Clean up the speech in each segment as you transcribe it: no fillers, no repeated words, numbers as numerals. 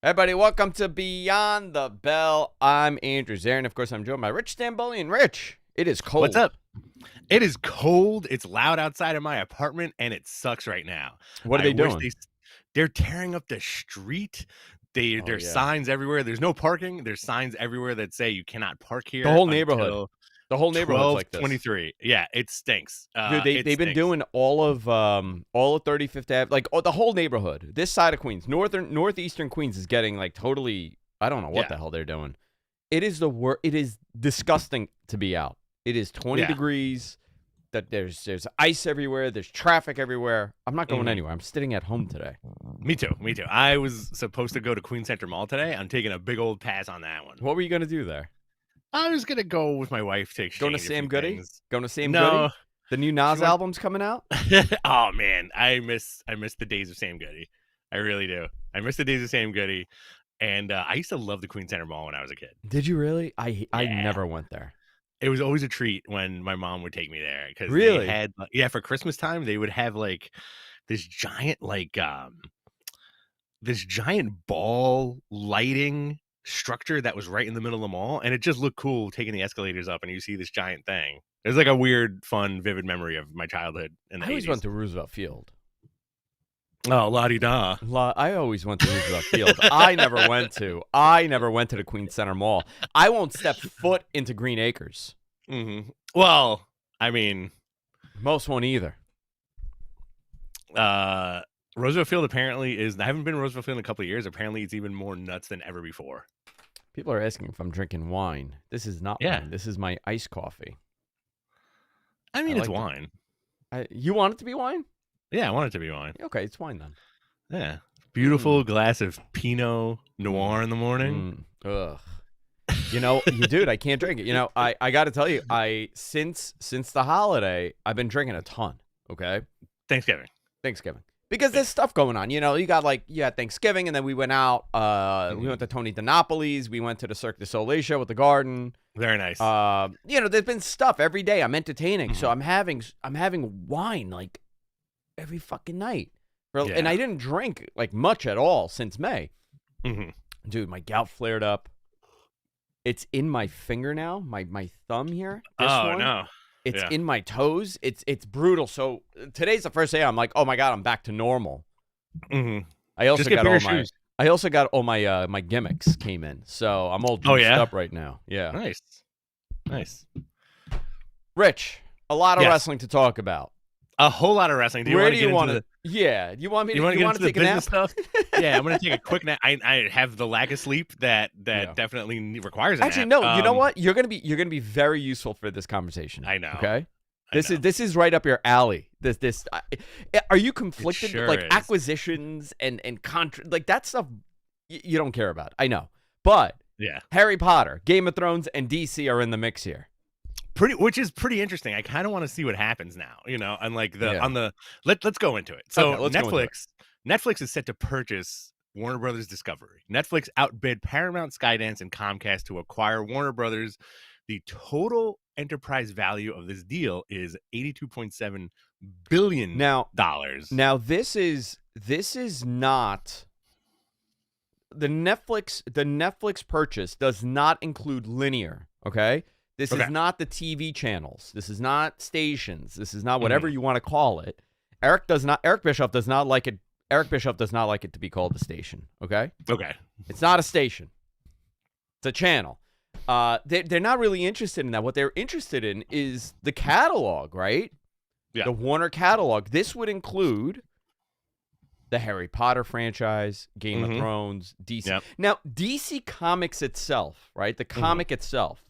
Everybody, welcome to Beyond the Bell. I'm Andrew Zarian. Of course, I'm joined by Rich Stambolian. Rich, it is cold. What's up? It is cold. It's loud outside of my apartment, and it sucks right now. What are they doing? They're tearing up the street. There's signs everywhere. There's no parking. There's signs everywhere that say you cannot park here. The whole neighborhood. The whole neighborhood's like this. 23. Yeah, it stinks. Dude, they've been doing all of 35th Ave, like the whole neighborhood. This side of Queens, northeastern Queens is getting like totally. I don't know what the hell they're doing. It is It is disgusting to be out. It is 20 degrees. That there's ice everywhere. There's traffic everywhere. I'm not going anywhere. I'm sitting at home today. Me too. I was supposed to go to Queens Center Mall today. I'm taking a big old pass on that one. What were you going to do there? I was going to go with my wife to exchange. Going to Sam Goody? Going to Sam Goody? The new Nas album's coming out? Oh, man. I miss the days of Sam Goody. I really do. I miss the days of Sam Goody. And I used to love the Queens Center Mall when I was a kid. Did you really? I never went there. It was always a treat when my mom would take me there because really? they had for Christmas time they would have like this giant ball lighting structure that was right in the middle of the mall, and it just looked cool taking the escalators up and you see this giant thing. It was like a weird, fun, vivid memory of my childhood in the 80s. I always went to Roosevelt Field. Oh, la-di-da. I always went to Roosevelt Field. I never went to the Queens Center Mall. I won't step foot into Green Acres. Mm-hmm. Well, I mean, most won't either. Roosevelt Field apparently is. I haven't been to Roosevelt Field in a couple of years. Apparently, it's even more nuts than ever before. People are asking if I'm drinking wine. This is not wine. This is my iced coffee. I mean, it's wine. You want it to be wine? Yeah, I want it to be wine. Okay, it's wine then. Yeah. Beautiful glass of Pinot Noir in the morning. Ugh. Dude, I can't drink it. I got to tell you, since the holiday, I've been drinking a ton, okay? Thanksgiving. Because there's stuff going on. You had Thanksgiving, and then we went out. We went to Tony DiNapoli's. We went to the Cirque du Soleil show at the Garden. Very nice. There's been stuff every day. I'm entertaining. So I'm having wine, like, every fucking night. And I didn't drink like much at all since May. Dude, my gout flared up. It's in my finger now, my thumb here. No. It's in my toes. It's brutal. So today's the first day I'm like, oh my God, I'm back to normal. I also got all my my gimmicks came in. So I'm all juiced up right now. Yeah. Nice. Rich, a lot of wrestling to talk about. A whole lot of wrestling. Where do you want to? Yeah, you want me to take a nap? Stuff? Yeah, I'm going to take a quick nap. I have the lack of sleep that definitely requires a nap. Actually, no. You know what? You're going to be very useful for this conversation. I know. Okay. This is right up your alley. Are you conflicted? Sure like is. Acquisitions and like that stuff you don't care about. I know, but Harry Potter, Game of Thrones, and DC are in the mix here. Which is pretty interesting. I kind of want to see what happens now, and like let's go into it. So Netflix is set to purchase Warner Brothers Discovery. Netflix outbid Paramount, Skydance, and Comcast to acquire Warner Brothers. The total enterprise value of this deal is $82.7 billion. Now this is not the Netflix purchase does not include linear, okay? This is not the TV channels. This is not stations. This is not whatever you want to call it. Eric Bischoff does not like it. Eric Bischoff does not like it to be called a station. Okay. Okay. It's not a station. It's a channel. They're not really interested in that. What they're interested in is the catalog, right? Yeah. The Warner catalog. This would include the Harry Potter franchise, Game of Thrones, DC. Yep. Now, DC Comics itself, right? The comic itself.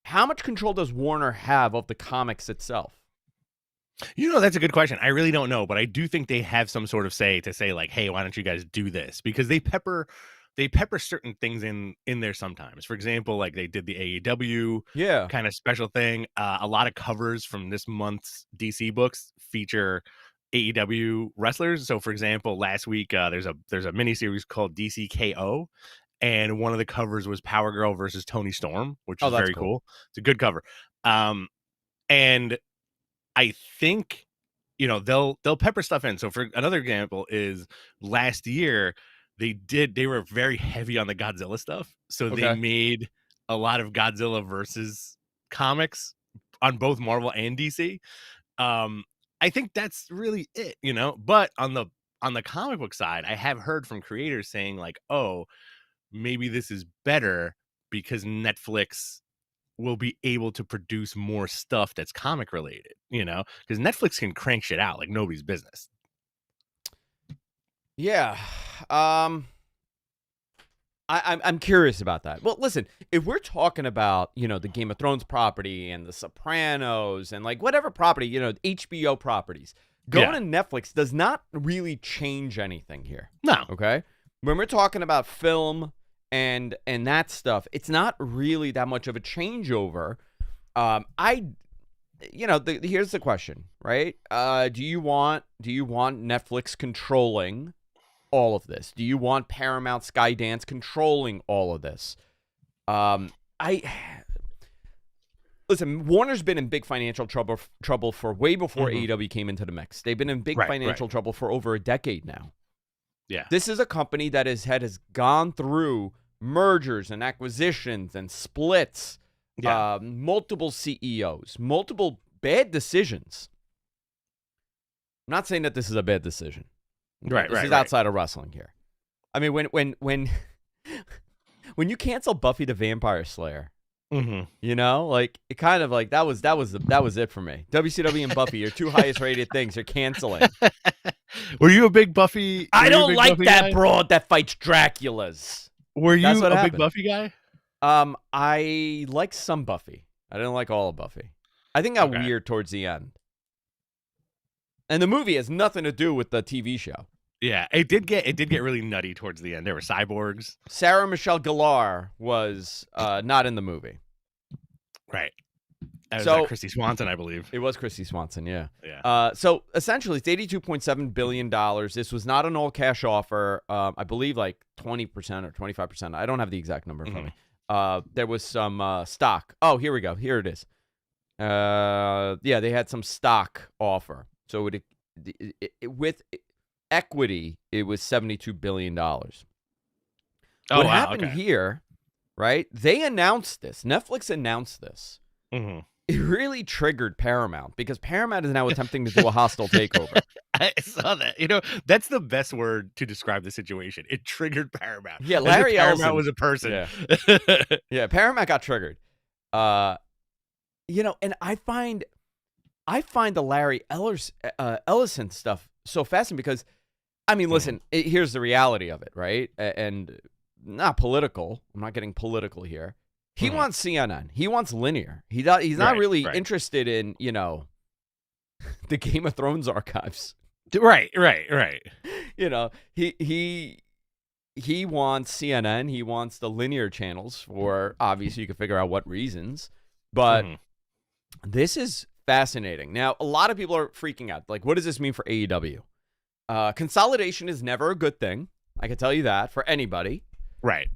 How much control does Warner have of the comics itself? That's a good question. I really don't know, but I do think they have some sort of say to say like, hey, why don't you guys do this? Because they pepper certain things in there sometimes. For example, like they did the AEW kind of special thing. A lot of covers from this month's DC books feature AEW wrestlers. So for example, last week there's a miniseries called DCKO. And one of the covers was Power Girl versus Tony Storm, which is very cool. It's a good cover. And I think, they'll pepper stuff in. So for another example is last year, they were very heavy on the Godzilla stuff. So they made a lot of Godzilla versus comics on both Marvel and DC. I think that's really it, but on the comic book side, I have heard from creators saying like, oh, maybe this is better because Netflix will be able to produce more stuff that's comic related, because Netflix can crank shit out like nobody's business. Yeah. I'm curious about that. Well, listen, if we're talking about, the Game of Thrones property and the Sopranos and like whatever property, HBO properties, going to Netflix does not really change anything here. No. Okay. When we're talking about film and that stuff, it's not really that much of a changeover. Here's the question, right? Do you want Netflix controlling all of this? Do you want Paramount, Skydance controlling all of this? Listen, Warner's been in big financial trouble for way before AEW came into the mix. They've been in big financial trouble for over a decade now. Yeah. This is a company that has gone through mergers and acquisitions and splits, multiple CEOs, multiple bad decisions. I'm not saying that this is a bad decision. This is outside of wrestling here. I mean, when you cancel Buffy the Vampire Slayer, like it kind of like that was it for me. WCW and Buffy, your two highest rated things, you're canceling. Were you a big Buffy? I don't like that broad that fights Draculas. Were you a big Buffy guy? I like some Buffy. I didn't like all of Buffy. I think it got weird towards the end. And the movie has nothing to do with the TV show. Yeah, it did get really nutty towards the end. There were cyborgs. Sarah Michelle Gellar was not in the movie. Right. That was Christy Swanson, I believe. It was Christy Swanson, yeah. Yeah. So essentially, it's $82.7 billion. This was not an all-cash offer. I believe like 20% or 25%. I don't have the exact number in front of me. There was some stock. Oh, here we go. Here it is. They had some stock offer. So with equity, it was $72 billion. What happened here, right? They announced this. Netflix announced this. It really triggered Paramount because Paramount is now attempting to do a hostile takeover. I saw that. That's the best word to describe the situation. It triggered Paramount. Yeah, Larry Ellison. Paramount was a person. Yeah, Paramount got triggered. And I find the Larry Ellison stuff so fascinating because, I mean, listen, here's the reality of it, right? And not political. I'm not getting political here. He wants CNN. He wants linear. He's not really interested in, the Game of Thrones archives. Right. He wants CNN. He wants the linear channels for, obviously, you can figure out what reasons. But this is fascinating. Now, a lot of people are freaking out. Like, what does this mean for AEW? Consolidation is never a good thing. I can tell you that for anybody. Right.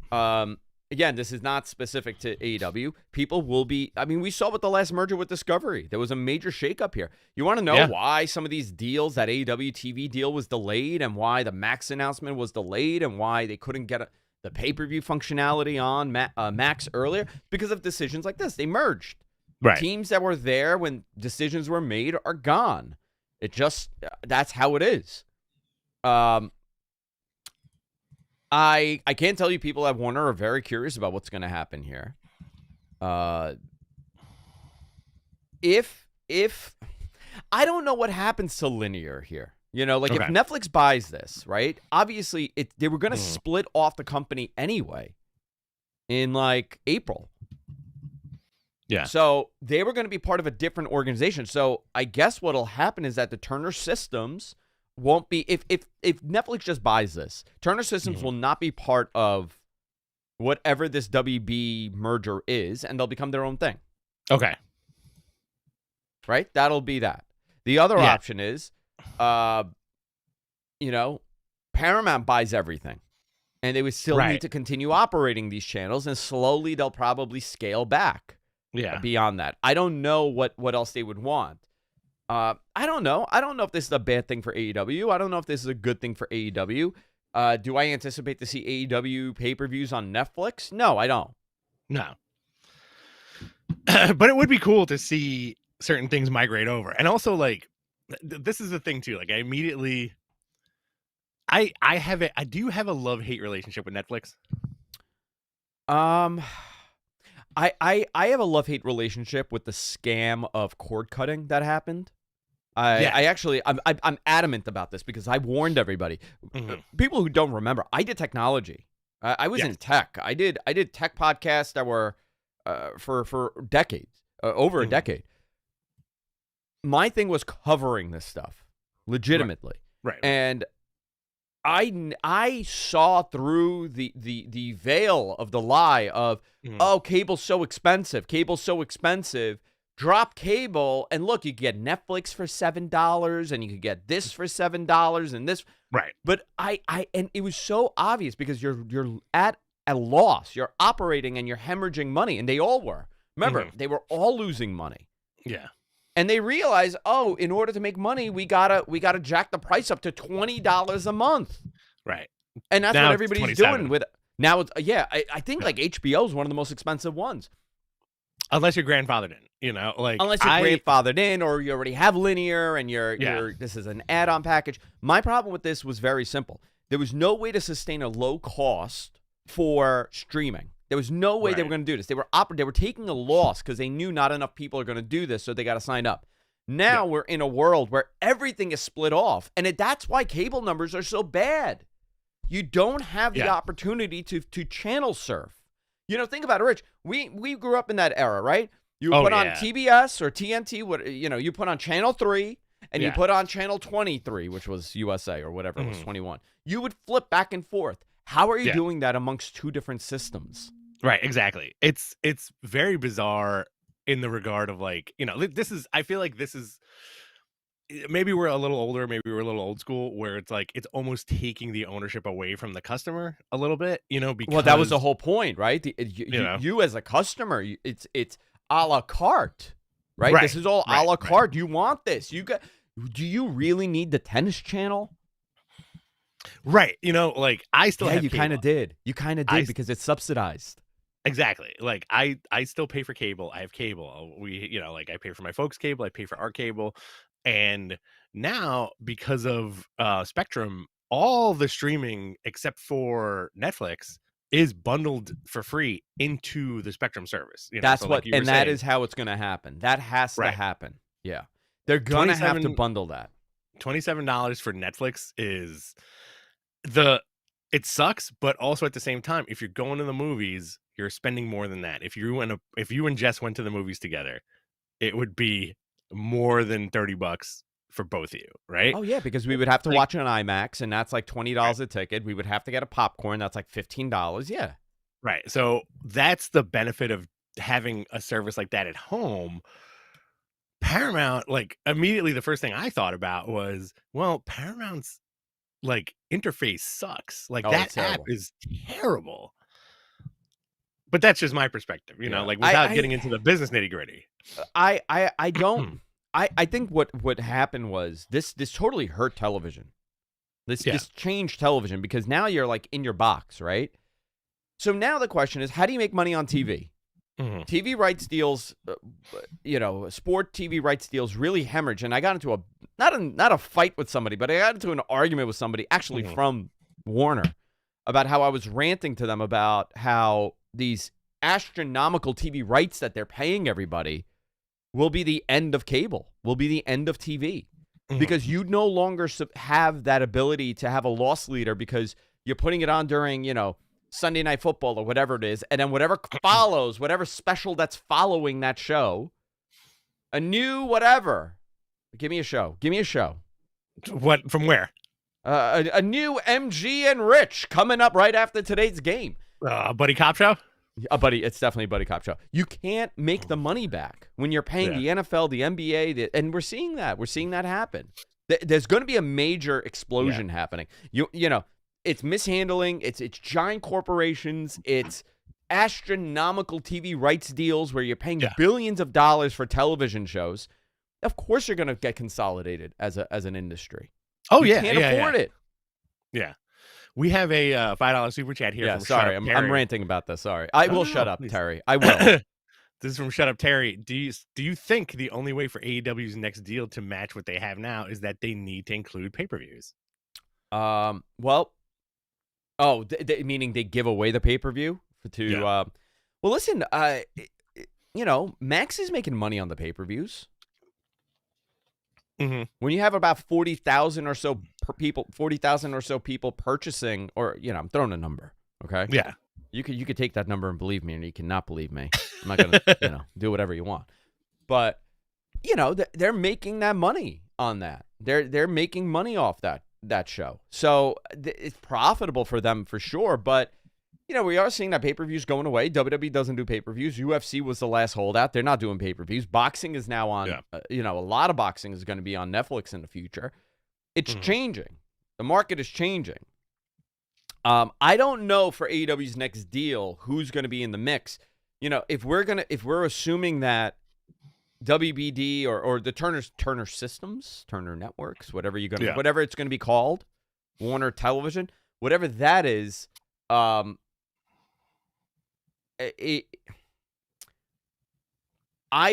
Again, this is not specific to AEW. People will be, I mean, we saw with the last merger with Discovery. There was a major shakeup here. You want to know why some of these deals, that AEW TV deal was delayed and why the Max announcement was delayed and why they couldn't get the pay-per-view functionality on Max earlier? Because of decisions like this. They merged. Right. Teams that were there when decisions were made are gone. It just, that's how it is. I can't tell you people at Warner are very curious about what's going to happen here. If I don't know what happens to linear here. If Netflix buys this, right? Obviously, they were going to split off the company anyway in like April. Yeah. So they were going to be part of a different organization. So I guess what'll happen is that the Turner Systems won't be, if Netflix just buys this, Turner Systems will not be part of whatever this WB merger is, and they'll become their own thing. Okay. Right? That'll be that. The other option is, Paramount buys everything, and they would still need to continue operating these channels, and slowly they'll probably scale back beyond that. I don't know what else they would want. I don't know. I don't know if this is a bad thing for AEW. I don't know if this is a good thing for AEW. Do I anticipate to see AEW pay-per-views on Netflix? No, I don't. No. But it would be cool to see certain things migrate over. And also, like, this is the thing too. Like, I do have a love-hate relationship with Netflix. I have a love-hate relationship with the scam of cord cutting that happened. I'm adamant about this because I warned everybody. People who don't remember, I did technology. I was in tech. I did tech podcasts that were for decades, over a decade. My thing was covering this stuff legitimately, right. And I saw through the veil of the lie of oh, cable's so expensive. Drop cable, and look, you get Netflix for $7, and you could get this for $7, and this. Right. But and it was so obvious because you're at a loss. You're operating and you're hemorrhaging money, and they all were. Remember, they were all losing money. Yeah. And they realized, oh, in order to make money, we gotta jack the price up to $20 a month. Right. And that's what everybody's doing with it. Now it's I think like HBO is one of the most expensive ones. Unless you're grandfathered in, like unless you're grandfathered in or you already have linear and you're this is an add-on package. My problem with this was very simple. There was no way to sustain a low cost for streaming. There was no way they were going to do this. They were taking a loss because they knew not enough people are going to do this, so they got to sign up. Now we're in a world where everything is split off, and that's why cable numbers are so bad. You don't have the opportunity to channel surf. Think about it, Rich. We grew up in that era, right? You put on TBS or TNT, you put on Channel 3 and you put on Channel 23, which was USA or whatever, it was 21. You would flip back and forth. How are you doing that amongst two different systems? Right, exactly. It's very bizarre in the regard of like, I feel like this is, maybe we're a little older, maybe we're a little old school, where it's like it's almost taking the ownership away from the customer a little bit, because that was the whole point, right? You as a customer, it's a la carte, right? This is all a la carte. You want this? Do you really need the tennis channel? Right. Like I still have you kind of did. You kind of did because it's subsidized. Exactly. Like I still pay for cable. I have cable. Like I pay for my folks' cable. I pay for our cable. And now, because of Spectrum, all the streaming except for Netflix is bundled for free into the Spectrum service. That's that is how it's going to happen. That has to happen. Yeah, they're going to have to bundle that. $27 for Netflix is it sucks, but also at the same time, if you're going to the movies, you're spending more than that. If you and Jess went to the movies together, it would be more than $30 for both of you, right? Oh yeah, because we would have to watch it on IMAX, and that's like $20 a ticket. We would have to get a popcorn, that's like $15. Yeah, right. So that's the benefit of having a service like that at home. Paramount, like immediately, the first thing I thought about was, well, Paramount's like interface sucks. Like that app is terrible. But that's just my perspective, like without getting into the business nitty gritty. I don't. I think what happened was this totally hurt television. This changed television because now you're like in your box, right? So now the question is, how do you make money on TV? TV rights deals, sport TV rights deals really hemorrhage. And I got into not a fight with somebody, but I got into an argument with somebody actually from Warner about how I was ranting to them about how these astronomical TV rights that they're paying everybody will be the end of cable, will be the end of TV, because you no longer have that ability to have a loss leader because you're putting it on during, Sunday Night Football or whatever it is, and then whatever follows, whatever special that's following that show, a new whatever. Give me a show. What? From where? A new MG and Rich coming up right after today's game. Buddy Cop show? It's definitely a buddy cop show. You can't make the money back when you're paying the NFL, the NBA, and we're seeing that. We're seeing that happen. There's going to be a major explosion happening. It's mishandling. It's giant corporations. It's astronomical TV rights deals where you're paying billions of dollars for television shows. Of course, you're going to get consolidated as an industry. Oh, you can't afford it. Yeah. We have a $5 super chat here. Yeah, from sorry, Shut Up Terry. I'm ranting about this. Sorry, I will shut up, please. Terry. I will. This is from Shut Up Terry. Do you think the only way for AEW's next deal to match what they have now is that they need to include pay-per-views? Well, meaning they give away the pay-per-view to. Yeah. Well, listen, Max is making money on the pay-per-views. Mm-hmm. When you have about 40,000 or so people purchasing, or I'm throwing a number, okay? Yeah. You could take that number and believe me, and you cannot believe me. I'm not gonna do whatever you want, but they're making that money on that. They're making money off that show, so it's profitable for them for sure. But we are seeing that pay-per-views going away. WWE doesn't do pay-per-views. UFC was the last holdout. They're not doing pay-per-views. Boxing is now on. A lot of boxing is going to be on Netflix in the future. It's changing. The market is changing. I don't know for AEW's next deal who's going to be in the mix. If we're assuming that WBD or the Turner Systems, Turner Networks, whatever it's going to be called, Warner Television, whatever that is, I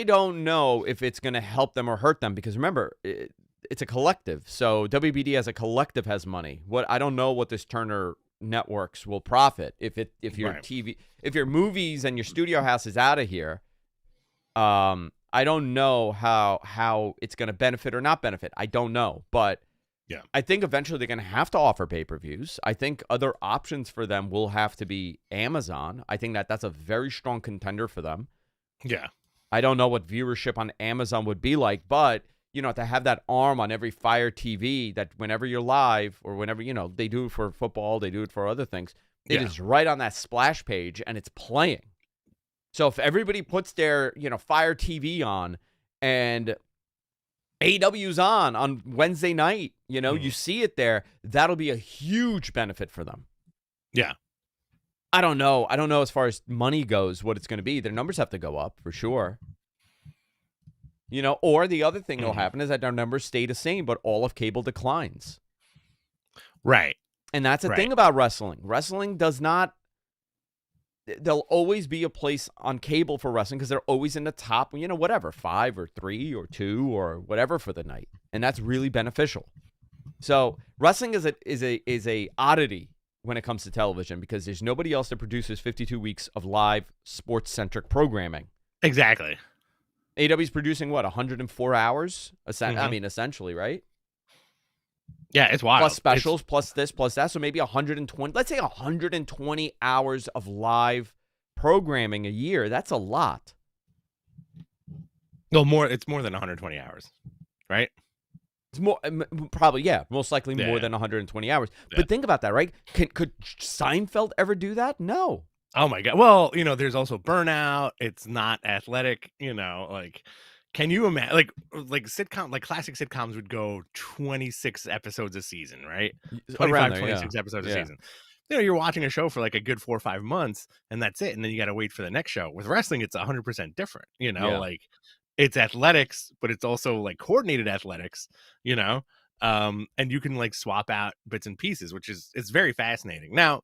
don't know if it's going to help them or hurt them, because remember, it's a collective. So WBD as a collective has money. I don't know what this Turner Networks will profit if your TV, if your movies and your studio house is out of here. I don't know how it's going to benefit or not benefit. I don't know, but yeah, I think eventually they're going to have to offer pay-per-views. I think other options for them will have to be Amazon. I think that's a very strong contender for them. Yeah. I don't know what viewership on Amazon would be like, but to have that arm on every Fire TV, that whenever you're live or whenever, they do it for football, they do it for other things. It is right on that splash page and it's playing. So if everybody puts their, Fire TV on and AEW's on Wednesday night, you see it there, that'll be a huge benefit for them. Yeah. I don't know as far as money goes what it's going to be. Their numbers have to go up for sure. Or the other thing that'll happen is that their numbers stay the same, but all of cable declines. Right. And that's the thing about wrestling. Wrestling does not. There'll always be a place on cable for wrestling because they're always in the top, whatever, 5 or 3 or 2 or whatever for the night, and that's really beneficial. So wrestling is a oddity when it comes to television because there's nobody else that produces 52 weeks of live sports-centric programming. Exactly. AEW's producing, 104 hours? I mean, essentially, right? Yeah, it's wild. Plus specials, plus this, plus that. So maybe 120, let's say 120 hours of live programming a year. That's a lot. No, it's more than 120 hours, right? It's more, probably, yeah, most likely more than 120 hours. Yeah. But think about that, right? Could Seinfeld ever do that? No. Oh my God. Well, there's also burnout. It's not athletic, can you imagine like sitcom, like classic sitcoms would go 26 episodes a season, right? 26 episodes a season. You're watching a show for like a good 4 or 5 months and that's it. And then you got to wait for the next show. With wrestling, it's 100% different, like it's athletics, but it's also like coordinated athletics, and you can like swap out bits and pieces, it's very fascinating. Now,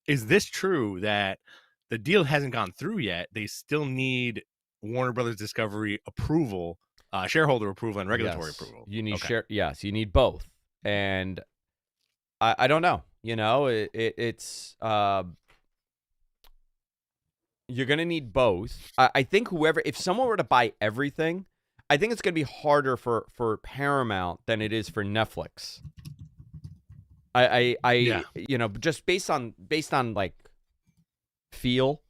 is this true that the deal hasn't gone through yet? They still need Warner Brothers Discovery approval, shareholder approval, and regulatory approval. You need yes, you need both. And I don't know. It's you're gonna need both. I think if someone were to buy everything, I think it's gonna be harder for Paramount than it is for Netflix. Just based on like feel,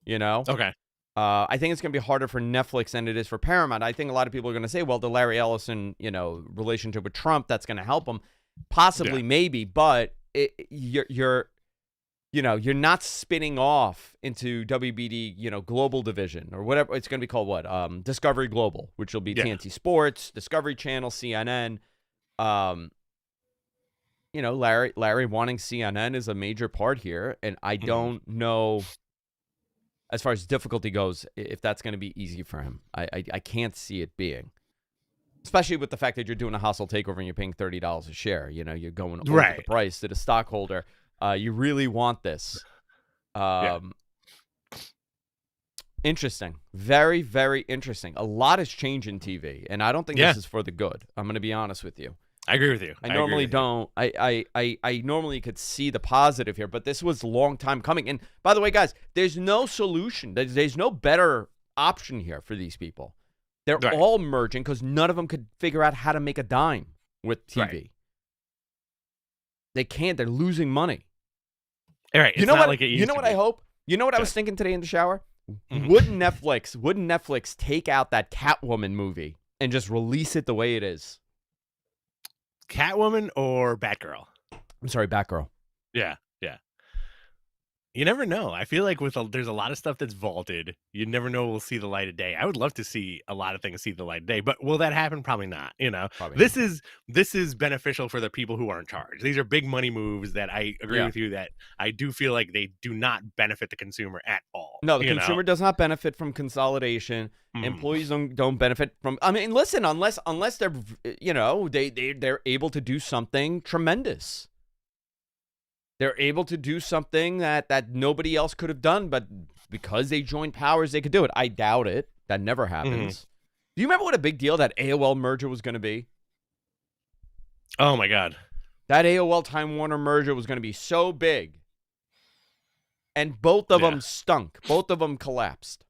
Okay. I think it's going to be harder for Netflix than it is for Paramount. I think a lot of people are going to say, well, the Larry Ellison, relationship with Trump, that's going to help them. Possibly, maybe, but you're not spinning off into WBD, Global Division or whatever. It's going to be called what? Discovery Global, which will be TNT Sports, Discovery Channel, CNN. Larry wanting CNN is a major part here, and I don't know, as far as difficulty goes, if that's going to be easy for him. I can't see it being. Especially with the fact that you're doing a hostile takeover and you're paying $30 a share. You know, you're going over Right. the price to the stockholder. You really want this. Interesting. Very, very interesting. A lot has changed in TV, and I don't think this is for the good. I'm going to be honest with you. I agree with you. I normally don't. I normally could see the positive here, but this was a long time coming. And by the way, guys, there's no solution. There's no better option here for these people. They're all merging because none of them could figure out how to make a dime with TV. Right. They can't. They're losing money. All right. You know what? You know what I hope? You know what I was thinking today in the shower? Mm-hmm. Wouldn't Netflix take out that Catwoman movie and just release it the way it is? Catwoman or Batgirl? I'm sorry, Batgirl. Yeah. You never know. I feel like there's a lot of stuff that's vaulted. You never know we'll see the light of day. I would love to see a lot of things see the light of day, but will that happen? Probably not. You know, this is beneficial for the people who are in charge. These are big money moves that I agree with you that I do feel like they do not benefit the consumer at all. No, the consumer does not benefit from consolidation. Employees don't benefit from. I mean, listen, unless they're they're able to do something tremendous. They're able to do something that nobody else could have done, but because they joined powers, they could do it. I doubt it. That never happens. Do you remember what a big deal that AOL merger was going to be? Oh, my God. That AOL Time Warner merger was going to be so big. And both of them stunk. Both of them collapsed.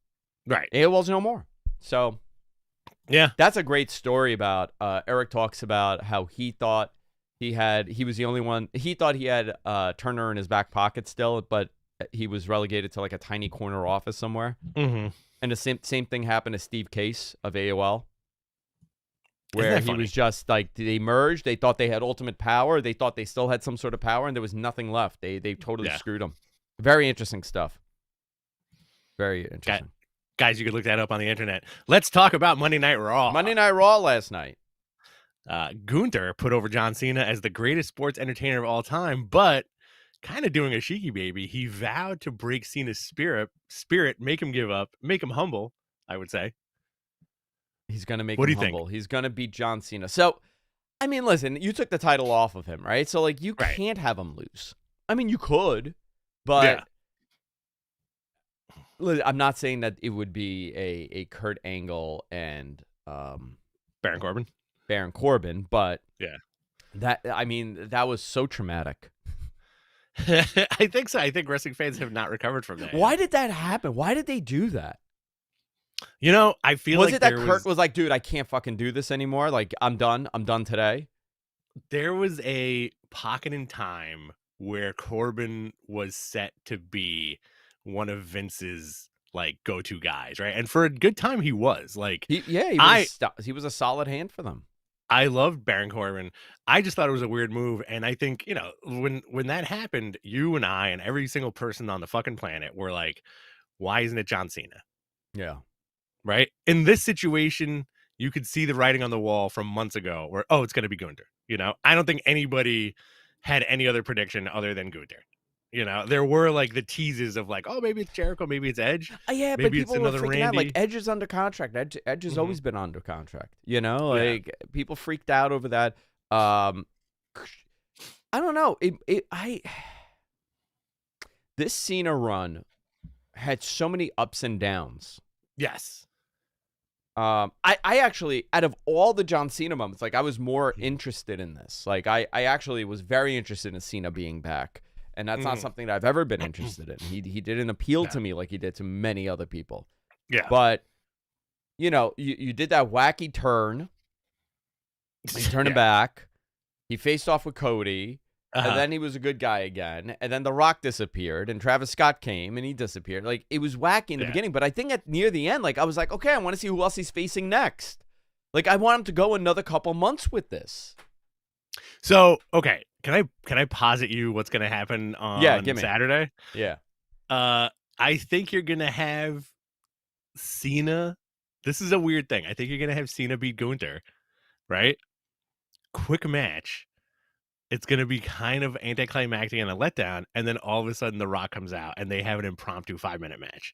Right. AOL's no more. So, yeah. That's a great story about, Eric talks about how he thought he was the only one. He thought he had Turner in his back pocket still, but he was relegated to like a tiny corner office somewhere. Mm-hmm. And the same thing happened to Steve Case of AOL, where he was just like, they merged. They thought they had ultimate power. They thought they still had some sort of power, and there was nothing left. They totally screwed them. Very interesting stuff. Very interesting. Guys, you could look that up on the internet. Let's talk about Monday Night Raw. Monday Night Raw last night. Gunther put over John Cena as the greatest sports entertainer of all time, but kind of doing a cheeky baby. He vowed to break Cena's spirit, make him give up, make him humble, I would say. He's going to make him humble. He's going to beat John Cena. So, I mean, listen, you took the title off of him, right? So, like, you can't have him lose. I mean, you could, but I'm not saying that it would be a Kurt Angle and Baron Corbin, but that was so traumatic. I think so. I think wrestling fans have not recovered from that. Why did that happen? Why did they do that? You know, I feel was it that Kurt was like, dude, I can't fucking do this anymore. Like, I'm done today. There was a pocket in time where Corbin was set to be one of Vince's like go-to guys, right? And for a good time, he was like, he was a solid hand for them. I loved Baron Corbin. I just thought it was a weird move. And I think, you know, when that happened, you and I and every single person on the fucking planet were like, why isn't it John Cena? Yeah. Right. In this situation, you could see the writing on the wall from months ago where, it's going to be Gunther. You know, I don't think anybody had any other prediction other than Gunther. You know, there were like the teases of like, maybe it's Jericho, maybe it's Edge. Yeah, maybe but people it's another were freaking Randy. out. Like, Edge is under contract. Edge has always been under contract. You know, like people freaked out over that. I don't know. This Cena run had so many ups and downs. Yes. I actually, out of all the John Cena moments, like I was more interested in this. Like I actually was very interested in Cena being back. And that's not something that I've ever been interested in. He didn't appeal to me like he did to many other people. Yeah. But, you know, you did that wacky turn. He turned back. He faced off with Cody. And then he was a good guy again. And then The Rock disappeared. And Travis Scott came and he disappeared. Like, it was wacky in the beginning. But I think near the end, like, I was like, okay, I want to see who else he's facing next. Like, I want him to go another couple months with this. So, okay. Can I posit you what's going to happen on Saturday? Yeah. I think you're going to have Cena. This is a weird thing. I think you're going to have Cena beat Gunther, right? Quick match. It's going to be kind of anticlimactic and a letdown. And then all of a sudden The Rock comes out and they have an impromptu 5-minute match.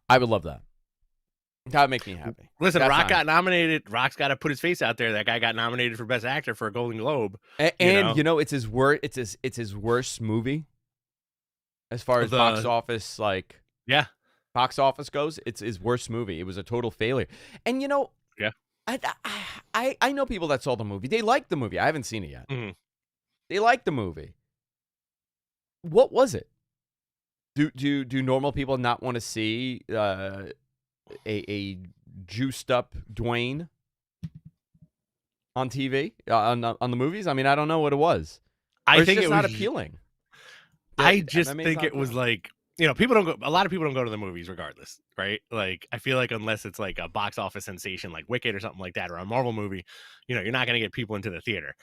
I would love that. That would make me happy. Listen, That's Rock fine. got nominated. Rock's got to put his face out there. That guy got nominated for Best Actor for a Golden Globe. And it's his worst movie as far as box office box office goes. It's his worst movie. It was a total failure. And yeah, I know people that saw the movie. They liked the movie. I haven't seen it yet. Mm-hmm. They liked the movie. What was it? Do normal people not want to see a juiced up Dwayne on TV on the movies? I mean, I don't know what it was. I think it's it not was appealing. I just think it was like, people don't go. A lot of people don't go to the movies regardless, right? Like, I feel like unless it's like a box office sensation like Wicked or something like that, or a Marvel movie, you're not going to get people into the theater.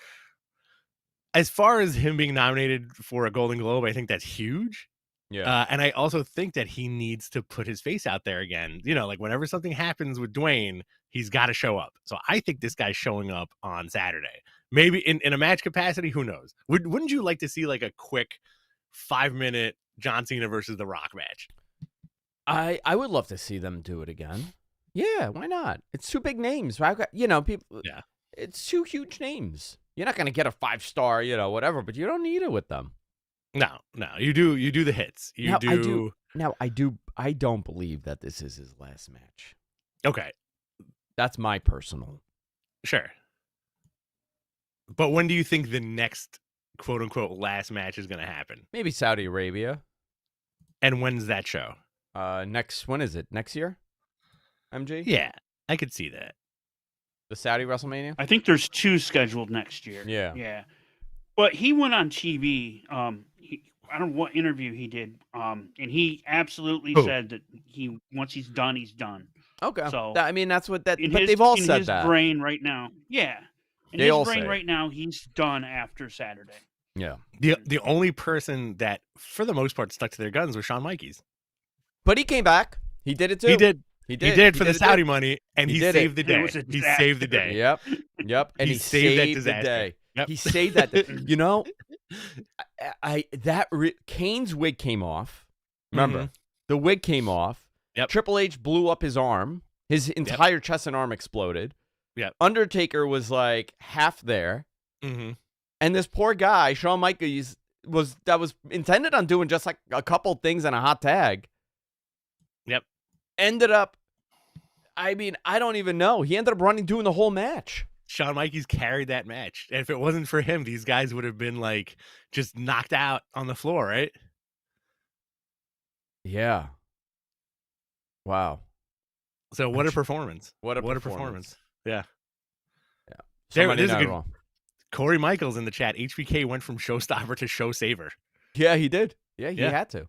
As far as him being nominated for a Golden Globe, I think that's huge. Yeah. And I also think that he needs to put his face out there again. Like whenever something happens with Dwayne, he's got to show up. So I think this guy's showing up on Saturday. Maybe in a match capacity, who knows? Wouldn't you like to see like a quick 5-minute John Cena versus The Rock match? I would love to see them do it again. Yeah, why not? It's two big names, right? People. Yeah. It's two huge names. You're not going to get a 5-star, whatever, but you don't need it with them. No, you do the hits. I don't believe that this is his last match. Okay. That's my personal. Sure. But when do you think the next quote unquote last match is going to happen? Maybe Saudi Arabia. And when's that show? When is it? Next year? MG? Yeah, I could see that. The Saudi WrestleMania? I think there's 2 scheduled next year. Yeah. But he went on TV. I don't know what interview he did. And he absolutely said that once he's done, he's done. Okay. So that's what that. But they've all said that. In his brain right now, yeah. In his brain right now, he's done after Saturday. Yeah. The only person that, for the most part, stuck to their guns was Shawn Michaels. But he came back. He did it too. He did for the Saudi money, and he saved the day. He saved the day. Yep. And he saved that disaster. The day. Yep. He saved that day. Kane's wig came off. Remember, the wig came off. Yep. Triple H blew up his arm. His entire chest and arm exploded. Yep. Undertaker was like half there. Mm-hmm. And this poor guy, Shawn Michaels, was intended on doing just like a couple things and a hot tag. Yep. Ended up, I don't even know. He ended up doing the whole match. Shawn Michaels carried that match. And if it wasn't for him, these guys would have been like just knocked out on the floor, right? Yeah. Wow. So what a performance. What a performance. Yeah. Somebody there's a good wrong. Corey Michaels in the chat. HBK went from showstopper to show saver. Yeah, he did. Yeah, he had to.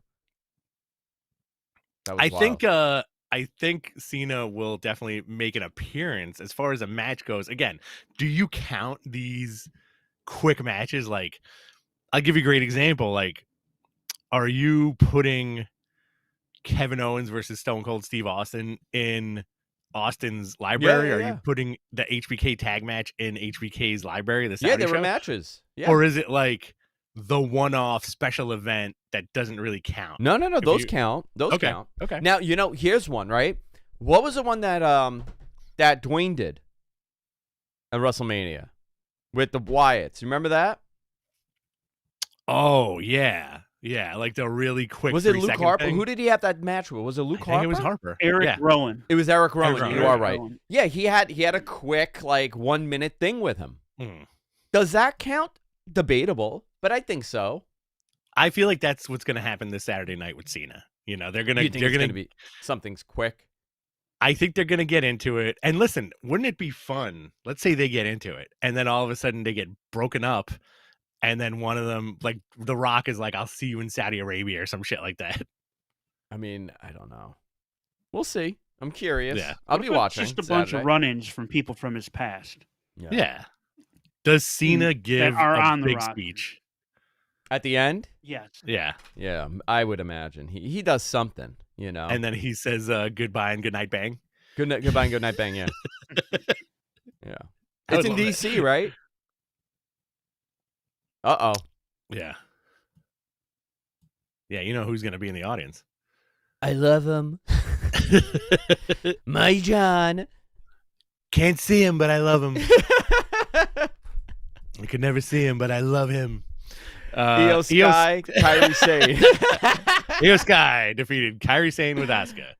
That was wild. I think Cena will definitely make an appearance. As far as a match goes, again, do you count these quick matches? Like, I'll give you a great example. Like, are you putting Kevin Owens versus Stone Cold Steve Austin in Austin's library? Yeah. Are you putting the HBK tag match in HBK's library? There were matches. Yeah. Or is it like the one-off special event that doesn't really count? No. Those count. Those count. Okay. Now, here's one, right? What was the one that that Dwayne did at WrestleMania with the Wyatts? You remember that? Oh, yeah. Yeah, like the really quick. Was it Luke Harper? Thing? Who did he have that match with? Was it Luke Harper? I think it was Harper. Eric Rowan. It was Eric Rowan. You are right. Rowan. Yeah, he had a quick 1 minute thing with him. Does that count? Debatable, but I think so. I feel like that's what's going to happen this Saturday night with Cena. They're going to be something's quick. I think they're going to get into it. And listen, wouldn't it be fun? Let's say they get into it, and then all of a sudden they get broken up. And then one of them, like The Rock, is like, "I'll see you in Saudi Arabia" or some shit like that. I don't know. We'll see. I'm curious. Yeah. I'll be watching. Just a bunch of run-ins from people from his past. Yeah. Does Cena give a big speech at the end? Yes. Yeah. Yeah. I would imagine he does something. And then he says goodbye and goodnight bang. Goodbye and goodnight bang. Yeah. Yeah. It's in DC, right? Uh-oh. Yeah. Yeah, you know who's going to be in the audience. I love him. My John. Can't see him, but I love him. I could never see him, but I love him. Io Sky, Kairi Sane. Io Sky defeated Kairi Sane with Asuka.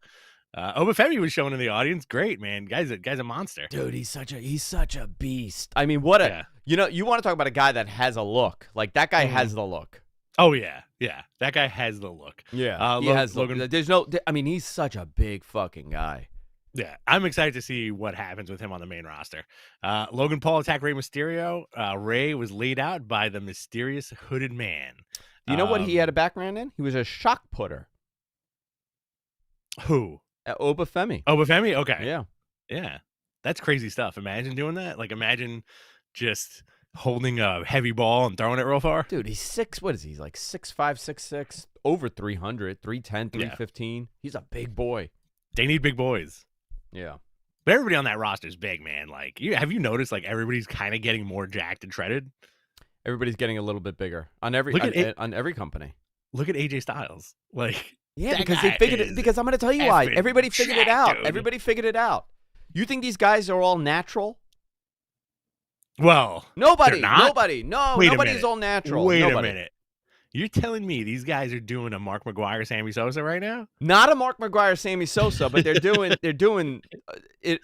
Obafemi was shown in the audience. Great, man. Guy's a monster. Dude, he's such a beast. I mean, what a you want to talk about a guy that has a look. Like that guy has the look. Oh yeah. That guy has the look. Yeah, he has Logan. There's no. I mean, he's such a big fucking guy. Yeah, I'm excited to see what happens with him on the main roster. Logan Paul attacked Rey Mysterio. Rey was laid out by the mysterious hooded man. Do you know what he had a background in? He was a shock putter. Who? Obafemi. Obafemi? Okay. Yeah. Yeah. That's crazy stuff. Imagine doing that. Like, imagine just holding a heavy ball and throwing it real far. Dude, he's six. What is he? He's like 6'5", 6'6", over 300, 310, 315. Yeah. He's a big boy. They need big boys. Yeah. But everybody on that roster is big, man. Like, have you noticed, like, everybody's kind of getting more jacked and shredded? Everybody's getting a little bit bigger on every company. Look at AJ Styles. Like, yeah, because they figured it. Because I'm going to tell you why. Everybody figured it out. Dude. Everybody figured it out. You think these guys are all natural? Well, nobody. No, nobody's all natural. Wait a minute. You're telling me these guys are doing a Mark McGuire, Sammy Sosa right now? Not a Mark McGuire, Sammy Sosa, but they're doing it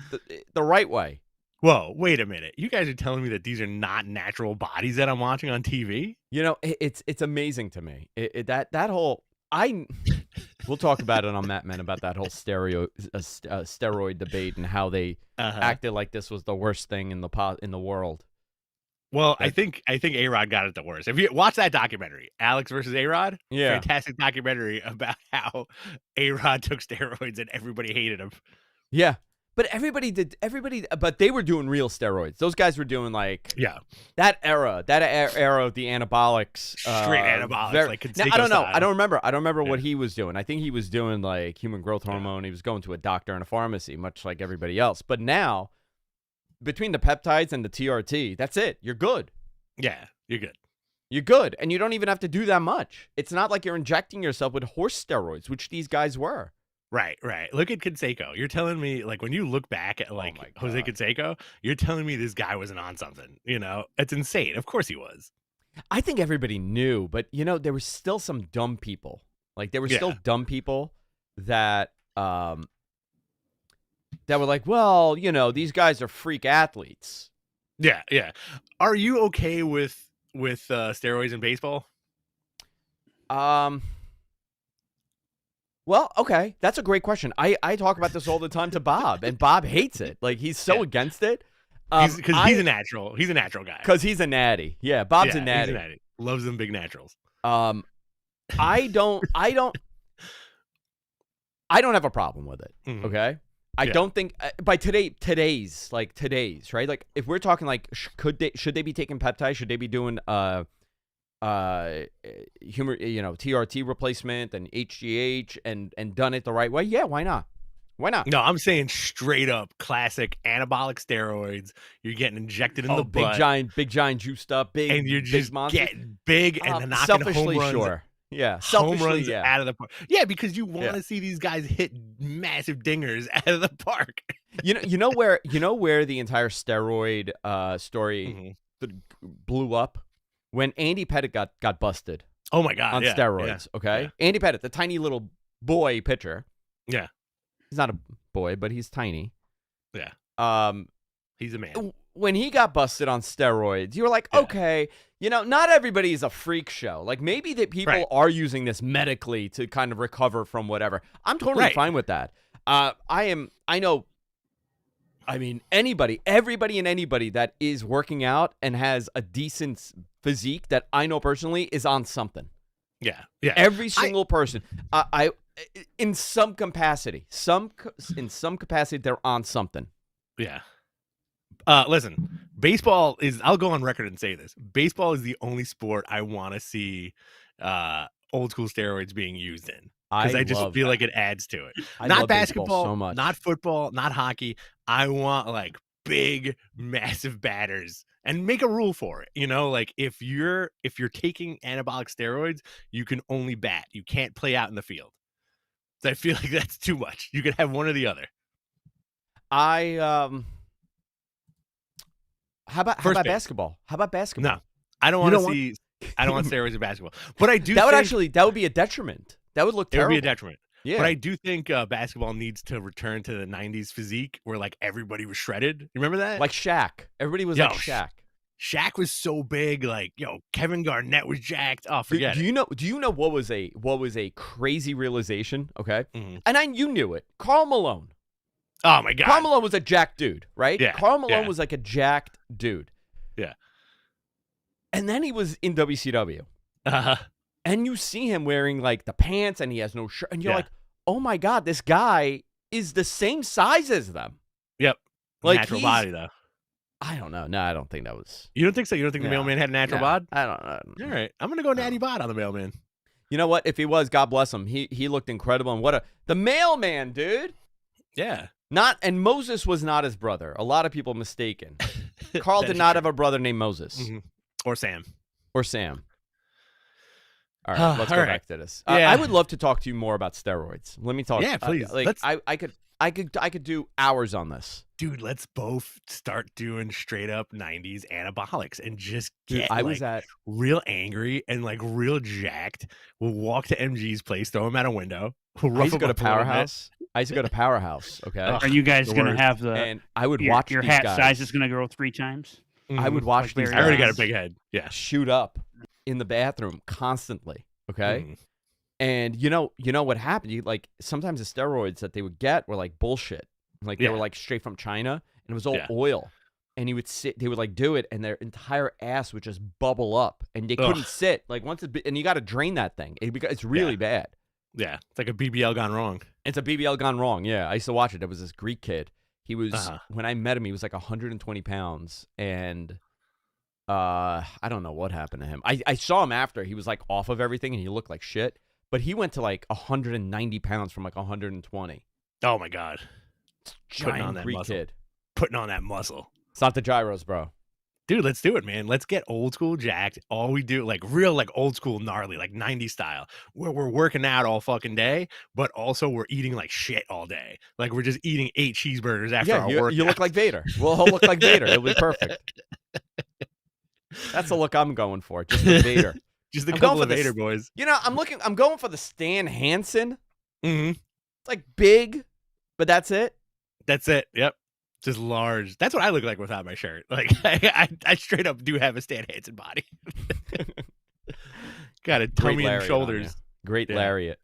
the right way. Whoa, wait a minute. You guys are telling me that these are not natural bodies that I'm watching on TV? You know, it's amazing to me. That whole we'll talk about it on Matt Men about that whole steroid debate and how they acted like this was the worst thing in the world. Well, I think A-Rod got it the worst. If you watch that documentary, Alex versus A-Rod, fantastic documentary about how A-Rod took steroids and everybody hated him. Yeah, but but they were doing real steroids. Those guys were doing that era of the anabolics, straight anabolics. Now, I don't remember what he was doing. I think he was doing like human growth hormone. He was going to a doctor and a pharmacy, much like everybody else. But now, between the peptides and the TRT, that's it. You're good. Yeah, you're good. You're good. And you don't even have to do that much. It's not like you're injecting yourself with horse steroids, which these guys were. Right. Look at Canseco. You're telling me, like, when you look back at, like, Jose Canseco, you're telling me this guy wasn't on something. You know? It's insane. Of course he was. I think everybody knew, but, there was still some dumb people. Like, there were still dumb people that were like, well, these guys are freak athletes. Yeah. Are you okay with steroids in baseball? Well, okay, that's a great question. I talk about this all the time to Bob, and Bob hates it. Like, he's so against it. Because he's a natural. He's a natural guy. Because he's a natty. Yeah, Bob's a natty. He's a natty. Loves them big naturals. I don't have a problem with it. Mm-hmm. Okay. I don't think by today's right. Like, if we're talking like, should they be taking peptides? Should they be doing TRT replacement and HGH and done it the right way? Yeah, why not? No, I'm saying straight up classic anabolic steroids. You're getting injected in the butt. Big giant juiced up, and you're just getting big and knocking home runs. Sure. Yeah, home runs out of the park. Yeah, because you want to see these guys hit massive dingers out of the park. You know where the entire steroid story blew up? When Andy Pettitte got busted. Oh my God! On steroids. Yeah, okay, yeah. Andy Pettitte, the tiny little boy pitcher. Yeah, he's not a boy, but he's tiny. Yeah. He's a man. When he got busted on steroids, you were like, okay, not everybody is a freak show. Like, maybe that people are using this medically to kind of recover from whatever. I'm totally fine with that. Everybody and anybody that is working out and has a decent physique that I know personally is on something. Yeah. Every single person, in some capacity, they're on something. Yeah. Listen, baseball is, I'll go on record and say this. Baseball is the only sport I want to see old school steroids being used in. Because I just feel like it adds to it. Not basketball, so much. Not football, not hockey. I want like big, massive batters and make a rule for it. Like if you're taking anabolic steroids, you can only bat. You can't play out in the field. So I feel like that's too much. You could have one or the other. How about First base. basketball? How about basketball? No, I don't want to see. I don't want steroids in basketball. But I do. That would be a detriment. That would look terrible. It would be a detriment. Yeah. But I do think basketball needs to return to the 90s physique where like everybody was shredded. You remember that? Like Shaq. Everybody was like Shaq. Shaq was so big, like, Kevin Garnett was jacked. Oh, forget it. Do you know what was a crazy realization? Okay. Mm-hmm. And you knew it. Karl Malone. Oh my God. Karl Malone was a jacked dude, right? Yeah. Karl Malone was like a jacked dude. Yeah. And then he was in WCW. Uh-huh. And you see him wearing like the pants and he has no shirt. And you're like, oh my God, this guy is the same size as them. Yep. Like natural body, though. I don't know. No, I don't think that was. You don't think so? You don't think the mailman had a natural bod? I don't know. All right. I'm going to go natty bod on the mailman. You know what? If he was, God bless him. He looked incredible. And the mailman, dude. Yeah. And Moses was not his brother. A lot of people mistaken. Carl did not have a brother named Moses. Mm-hmm. Or Sam. All right, let's go back to this. I would love to talk to you more about steroids. Let me talk. Yeah, please. I could do hours on this. Dude, let's both start doing straight up 90s anabolics and just get real angry and like real jacked. We'll walk to MG's place, throw him out a window. I used to go to Powerhouse. Okay. Are you guys going to have and I would watch your these hat guys. size is going to grow 3 times? Mm-hmm. I would watch these guys. I already got a big head. Yeah. Shoot up in the bathroom constantly. Okay. Mm. And you know what happened? Sometimes the steroids that they would get were like bullshit. Like they were like straight from China and it was all oil. And they would like do it and their entire ass would just bubble up and they couldn't sit. Like and you got to drain that thing. It's really bad. Yeah. It's like a BBL gone wrong. It's a BBL gone wrong. Yeah. I used to watch it. There was this Greek kid. He was, when I met him, he was like 120 pounds and I don't know what happened to him. I saw him after. He was like off of everything and he looked like shit. But he went to like 190 pounds from like 120. Oh my God. Giant Greek kid. Putting on that muscle. It's not the gyros, bro. Dude, let's do it, man. Let's get old school jacked. All we do, like real, like old school gnarly, like 90s style, where we're working out all fucking day, but also we're eating like shit all day. Like we're just eating 8 cheeseburgers after our work. You look like Vader. We'll look like Vader. It'll be perfect. That's the look I'm going for. Just the Vader. Just a couple of Vader boys. I'm going for the Stan Hansen. Mm-hmm. It's like big, but that's it. That's it. Yep. Just large. That's what I look like without my shirt. Like I straight up do have a Stan Hansen body. Got a tummy and shoulders. Great lariat.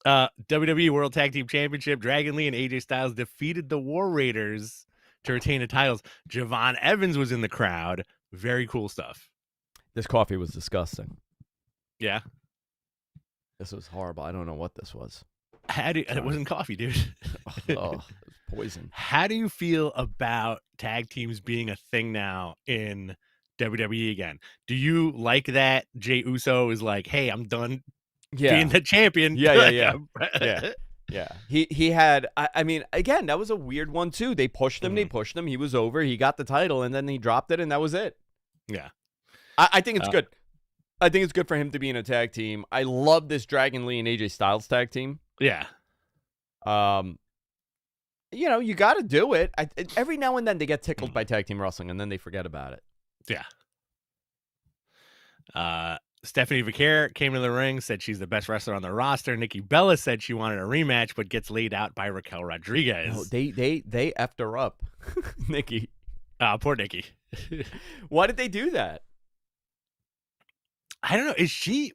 WWE World Tag Team Championship. Dragon Lee and AJ Styles defeated the War Raiders to retain the titles. Javon Evans was in the crowd. Very cool stuff. This coffee was disgusting. Yeah. This was horrible. I don't know what this was. It wasn't coffee, dude. It was poison. How do you feel about tag teams being a thing now in WWE again? Do you like that Jey Uso is like, hey, I'm done being the champion? Yeah. He had, I mean, again, that was a weird one too. They pushed him, He was over. He got the title and then he dropped it and that was it. Yeah. I think it's good. I think it's good for him to be in a tag team. I love this Dragon Lee and AJ Styles tag team. Yeah. You got to do it. Every now and then they get tickled by tag team wrestling and then they forget about it. Yeah. Stephanie Vaquer came to the ring, said she's the best wrestler on the roster. Nikki Bella said she wanted a rematch, but gets laid out by Raquel Rodriguez. No, they effed her up, Nikki. Poor Nikki. Why did they do that? I don't know. Is she,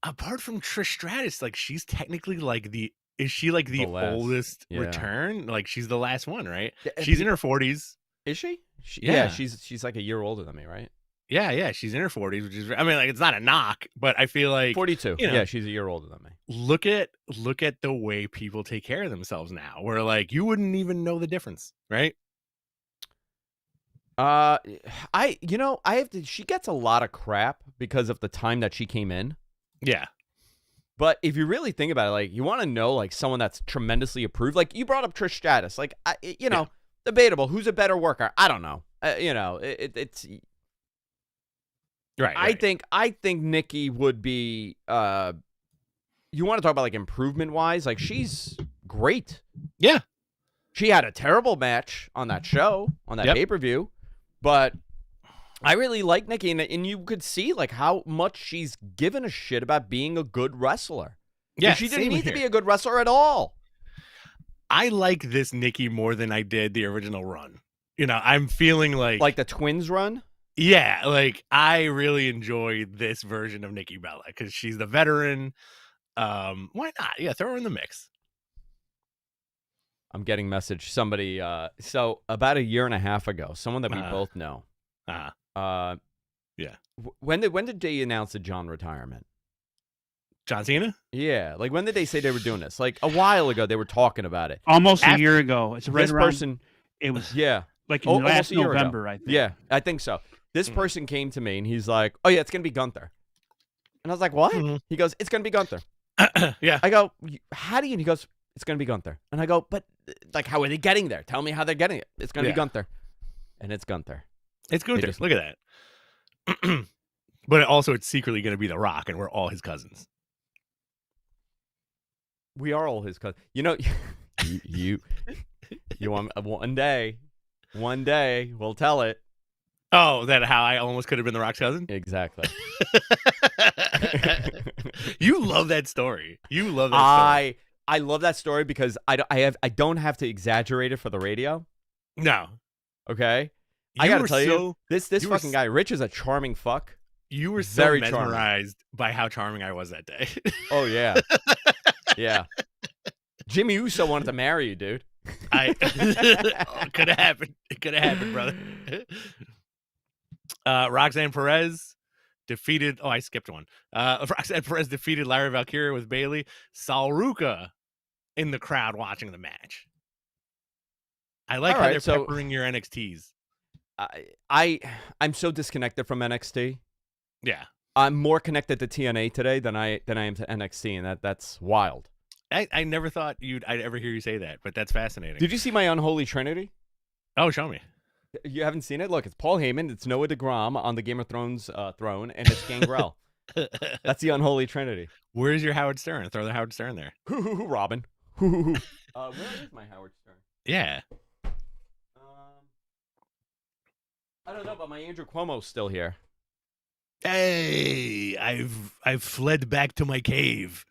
apart from Trish Stratus, like she's technically like the oldest return? Like she's the last one, right? She's in her 40s. Is she? Yeah, she's like a year older than me, right? Yeah, she's in her 40s, which is, I mean, like it's not a knock, but I feel like 42. Yeah, she's a year older than me. Look at the way people take care of themselves now. Where like you wouldn't even know the difference, right? She gets a lot of crap because of the time that she came in. Yeah. But if you really think about it, like you want to know like someone that's tremendously approved. Like you brought up Trish Stratus. Like debatable. Who's a better worker? I don't know. It's right. I think Nikki would be you want to talk about like improvement wise, like she's great. Yeah. She had a terrible match on that show, on that pay-per-view, but I really like Nikki, and you could see like how much she's given a shit about being a good wrestler. Yeah, she didn't need to be a good wrestler at all. I like this Nikki more than I did the original run. You know, I'm feeling like the Twins run. Yeah, like I really enjoy this version of Nikki Bella because she's the veteran. Why not? Yeah, throw her in the mix. I'm getting message. Somebody, so about a year and a half ago, someone that we both know. Yeah. When did they announce the John retirement? John Cena? Yeah. Like, when did they say they were doing this? Like, a while ago, they were talking about it. Almost a year ago. It's right around. Person, it was like last November, I think. Yeah, I think so. This person came to me, and he's like, oh, yeah, it's going to be Gunther. And I was like, what? Mm-hmm. He goes, it's going to be Gunther. Yeah. I go, how do you? And he goes, it's going to be Gunther. And I go, but, like, how are they getting there? Tell me how they're getting it. It's going to be Gunther. And it's Gunther. It's Gunther. Look at that. But also, it's secretly going to be The Rock, and we're all his cousins. We are all his cousins. You know, you want one day we'll tell it. Oh, that how I almost could have been The Rock's cousin? Exactly. You love that story. You love that story. I love that story because I don't have to exaggerate it for the radio. No. Okay? I got to tell you, this fucking guy, Rich, is a charming fuck. You were so very mesmerized by how charming I was that day. Oh, yeah. Yeah. Jimmy Uso wanted to marry you, dude. It could have happened. It could have happened, brother. Roxanne Perez defeated. Oh, I skipped one. Roxanne Perez defeated Lyra Valkyria with Bayley. Sal Ruka in the crowd watching the match. I like how they're peppering your NXTs. I'm so disconnected from NXT. Yeah. I'm more connected to TNA today than I am to NXT, and that's wild. I never thought I'd ever hear you say that, but that's fascinating. Did you see my Unholy Trinity? Oh, show me. You haven't seen it? Look, it's Paul Heyman, it's Noah DeGrom on the Game of Thrones throne, and it's Gangrel. That's the Unholy Trinity. Where's your Howard Stern? Throw the Howard Stern there. Robin. Where is my Howard Stern? Yeah. I don't know, but my Andrew Cuomo's still here. Hey, I've fled back to my cave.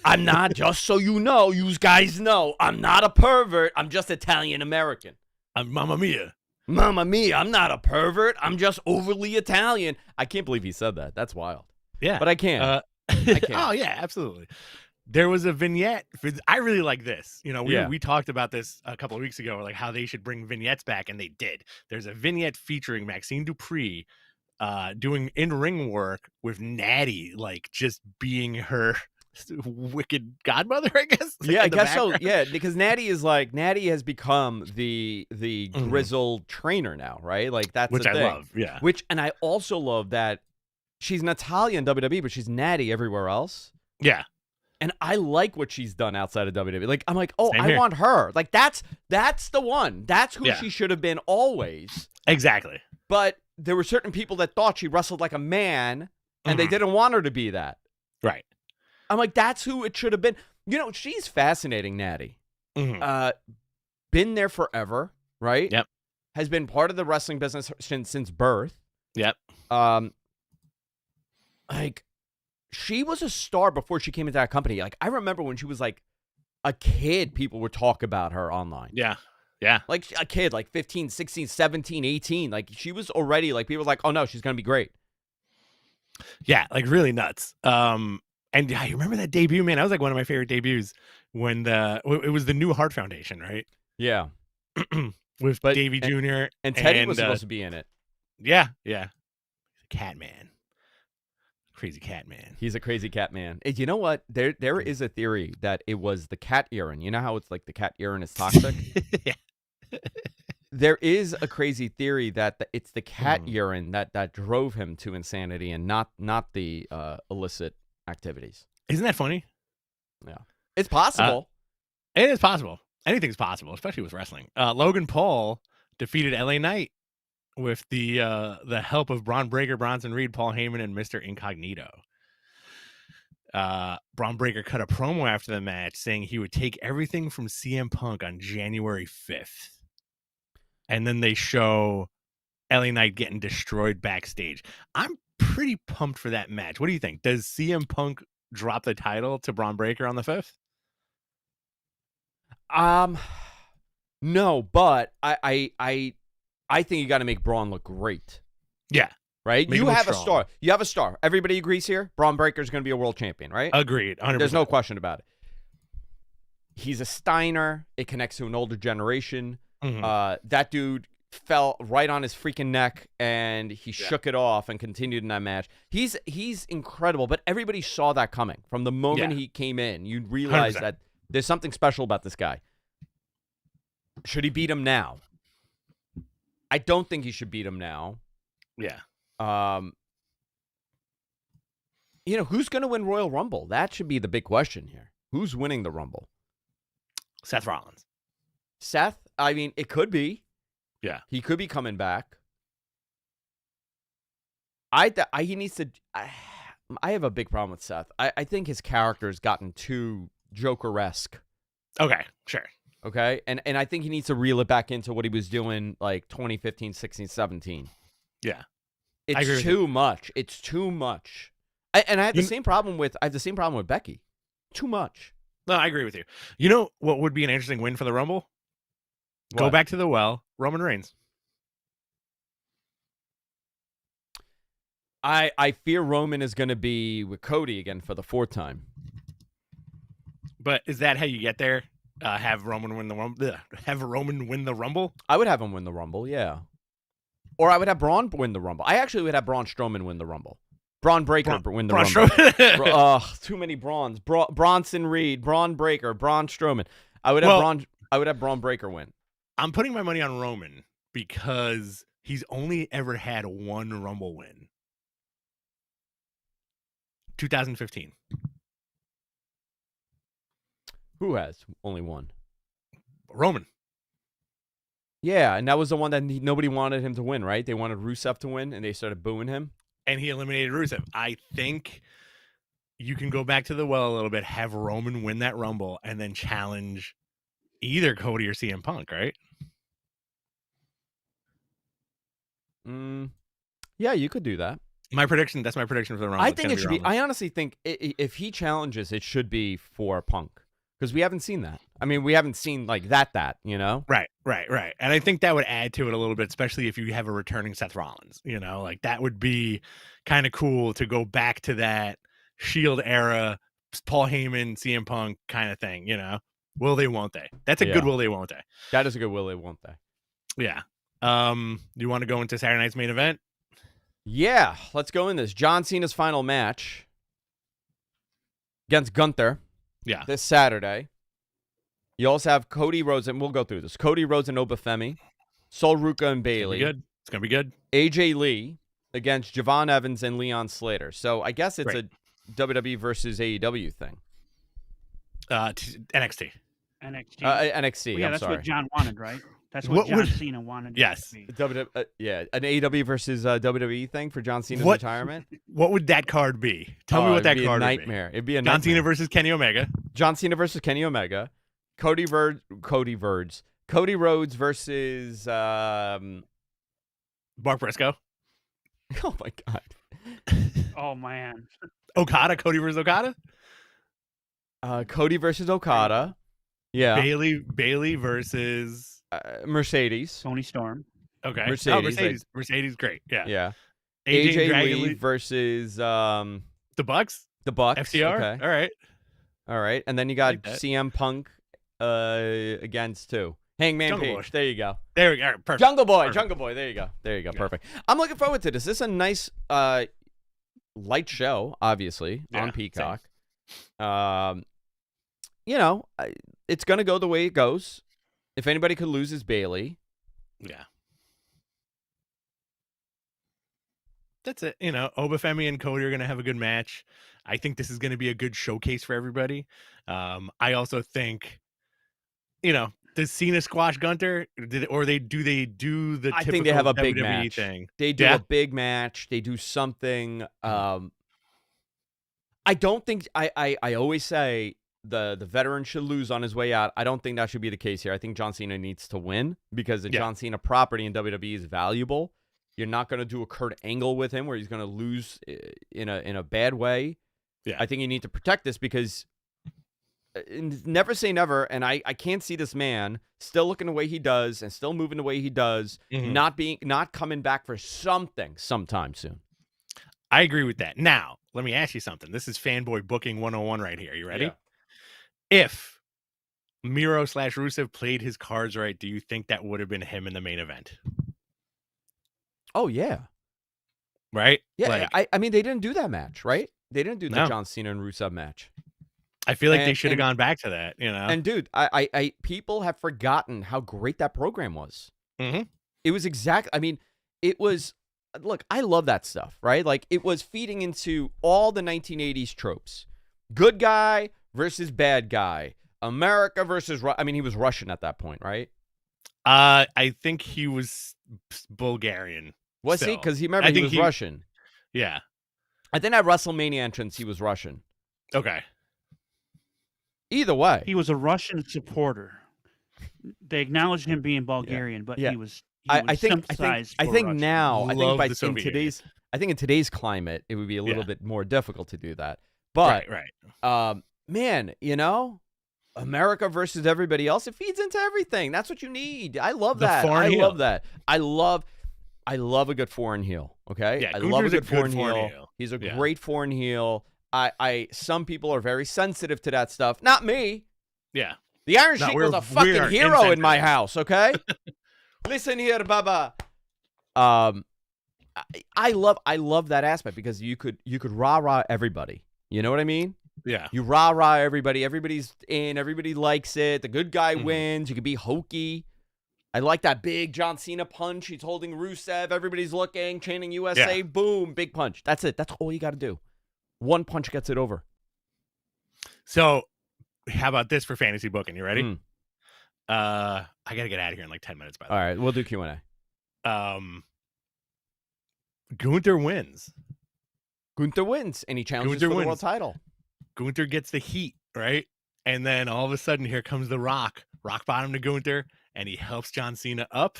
I'm not, just so you know, you guys know, I'm not a pervert. I'm just Italian-American. I'm Mamma Mia. Mamma Mia, I'm not a pervert. I'm just overly Italian. I can't believe he said that. That's wild. Yeah. But I can't. I can't. Oh, yeah, absolutely. There was a vignette. I really like this. You know, we talked about this a couple of weeks ago, like how they should bring vignettes back, and they did. There's a vignette featuring Maxine Dupree doing in-ring work with Natty, like just being her wicked godmother, I guess. Yeah, I guess so. Yeah, because Natty has become the grizzled trainer now, right? Like that's which the thing. I love. Yeah. And I also love that she's Natalia in WWE, but she's Natty everywhere else. Yeah. And I like what she's done outside of WWE. Like I'm like, I want her. Like that's the one. That's who she should have been always. Exactly. But there were certain people that thought she wrestled like a man, and they didn't want her to be that. Right. I'm like, that's who it should have been. You know, she's fascinating, Natty. Been there forever, right? Yep. Has been part of the wrestling business since birth. Yep. Like, she was a star before she came into that company. Like, I remember when she was like a kid, people would talk about her online. Yeah. Yeah. Like a kid, like 15, 16, 17, 18. Like, she was already like, people were like, oh no, she's going to be great. Yeah. Like really nuts. And yeah, you remember that debut, man? That was like one of my favorite debuts when it was the New Heart Foundation, right? Yeah. With Davey Jr. And Teddy was supposed to be in it. Yeah. Yeah. Catman. Crazy cat man. He's a crazy cat man. You know what? There is a theory that it was the cat urine. You know how it's like the cat urine is toxic? Yeah. There is a crazy theory that it's the cat urine that drove him to insanity and not the illicit activities. Isn't that funny? Yeah. It's possible. It is possible. Anything's possible, especially with wrestling. Logan Paul defeated LA Knight with the help of Braun Breaker, Bronson Reed, Paul Heyman, and Mr. Incognito. Braun Breaker cut a promo after the match saying he would take everything from CM Punk on January 5th. And then they show LA Knight getting destroyed backstage. I'm pretty pumped for that match. What do you think? Does CM Punk drop the title to Braun Breaker on the 5th? No, but I think you got to make Braun look great. Yeah. Right? Make You him have a strong. star. You have a star. Everybody agrees here? Braun Breaker's going to be a world champion, right? Agreed. 100%. There's no question about it. He's a Steiner. It connects to an older generation. Mm-hmm. That dude fell right on his freaking neck, and he shook it off and continued in that match. He's incredible, but everybody saw that coming. From the moment he came in, you realize 100%. that there's something special about this guy. Should he beat him now? I don't think he should beat him now. Yeah. Who's going to win Royal Rumble? That should be the big question here. Who's winning the Rumble? Seth Rollins. Seth? I mean, it could be. Yeah. He could be coming back. He needs to. I have a big problem with Seth. I think his character has gotten too Joker-esque. Okay, sure. Okay? And I think he needs to reel it back into what he was doing like 2015, 16, 17. Yeah. It's too much. It's too much. I have the same problem with Becky. Too much. No, I agree with you. You know what would be an interesting win for the Rumble? Go back to the well, Roman Reigns. I fear Roman is going to be with Cody again for the 4th time. But is that how you get there? Have Roman win the Rumble? Have Roman win the Rumble? I would have him win the Rumble, yeah. Or I would have Braun win the Rumble. I actually would have Braun Strowman win the Rumble. Braun Breaker win the Rumble. Too many Brauns. Bronson Reed, Braun Breaker, Braun Strowman. I would have Braun Breaker win. I'm putting my money on Roman because he's only ever had one Rumble win. 2015. Who has only one? Roman. Yeah, and that was the one that nobody wanted him to win, right? They wanted Rusev to win, and they started booing him. And he eliminated Rusev. I think you can go back to the well a little bit, have Roman win that Rumble, and then challenge either Cody or CM Punk, right? Yeah, you could do that. That's my prediction for the Rumble. I think it should be. I honestly think if he challenges, it should be for Punk. Because we haven't seen that. I mean, we haven't seen like that, you know? Right. And I think that would add to it a little bit, especially if you have a returning Seth Rollins, like that would be kind of cool to go back to that Shield era, Paul Heyman, CM Punk kind of thing, Will they, won't they? That's a good will they, won't they? That is a good will they, won't they? Yeah. Do you want to go into Saturday night's main event? Yeah, let's go in this. John Cena's final match against Gunther. Yeah. This Saturday. You also have Cody Rhodes, and we'll go through this. Cody Rhodes and Obafemi, Sol Ruca and Bayley. It's gonna be good. AJ Lee against Javon Evans and Leon Slater. So I guess it's a WWE versus AEW thing. NXT. NXT. NXT. Well, yeah, I'm that's sorry. what John wanted, right? That's what John Cena wanted. Yes. It to be. An AEW versus WWE thing for John Cena's retirement. What would that card be? Tell me what that card would be. Nightmare. It'd be a John nightmare. Cena versus Kenny Omega. John Cena versus Kenny Omega. Cody Rhodes versus Mark Briscoe. Oh my God. Oh man. Okada. Cody versus Okada. Cody versus Okada. Yeah. Bayley versus Mercedes. Tony Storm. Okay. Mercedes. Great. Yeah. Yeah. AJ Lee versus the Bucks. The Bucks. FTR. Okay. All right. And then you got like CM Punk against two. Hangman Jungle Page. Boy. There you go. There we go. All right, perfect. Jungle Boy. Perfect. Jungle Boy. There you go. Yeah. Perfect. I'm looking forward to this. This is a nice light show, obviously, on Peacock. It's going to go the way it goes. If anybody could lose, it's Bayley. Yeah. That's it. Obafemi and Cody are going to have a good match. I think this is going to be a good showcase for everybody. I also think, does Cena squash Gunther? Or do they do the I typical think they have a WWE big match thing? They do a big match. They do something. I don't think I always say the veteran should lose on his way out. I don't think that should be the case here. I think John Cena needs to win because the John Cena property in WWE is valuable. You're not going to do a Kurt Angle with him where he's going to lose in a bad way. Yeah. I think you need to protect this because never say never, and I can't see this man still looking the way he does and still moving the way he does, not coming back for something sometime soon. I agree with that. Now, let me ask you something. This is fanboy booking 101 right here. You ready? Yeah. If Miro/Rusev played his cards right, do you think that would have been him in the main event? Oh, yeah. Right? Yeah, like, I mean, they didn't do that match, right? They didn't do the No. John Cena and Rusev match. I feel like they should have gone back to that, you know? And, dude, I people have forgotten how great that program was. Mm-hmm. It was I mean, it was, look, I love that stuff, right? Like, it was feeding into all the 1980s tropes. Good guy versus bad guy. America versus, I mean, he was Russian at that point, right? I think he was Bulgarian. Was he? Because he was Russian. Yeah. I think at WrestleMania entrance, he was Russian. Okay. Either way. He was a Russian supporter. They acknowledged him being Bulgarian, but he was sympathized for Russia. Now, I think in today's climate, it would be a little bit more difficult to do that. But, man, you know, America versus everybody else, it feeds into everything. That's what you need. I love that. Love that. I love a good foreign heel. Okay, yeah, I love a good foreign heel. heel. He's a great foreign heel. Some people are very sensitive to that stuff. Not me. Yeah, the Iron Sheik was a fucking hero in my house. Okay, listen here, Baba. I love that aspect because you could rah everybody. You know what I mean? Yeah. You rah everybody. Everybody's in. Everybody likes it. The good guy wins. You could be hokey. I like that big John Cena punch. He's holding Rusev. Everybody's looking, chanting USA. Yeah. Boom, big punch. That's it. That's all you got to do. One punch gets it over. So, how about this for fantasy booking? You ready? I got to get out of here in like 10 minutes, by the way. All right, we'll do Q&A. Gunther wins. Gunther wins, and he challenges for the world title. Gunther gets the heat, right? And then all of a sudden, here comes the Rock bottom to Gunther, and he helps John Cena up,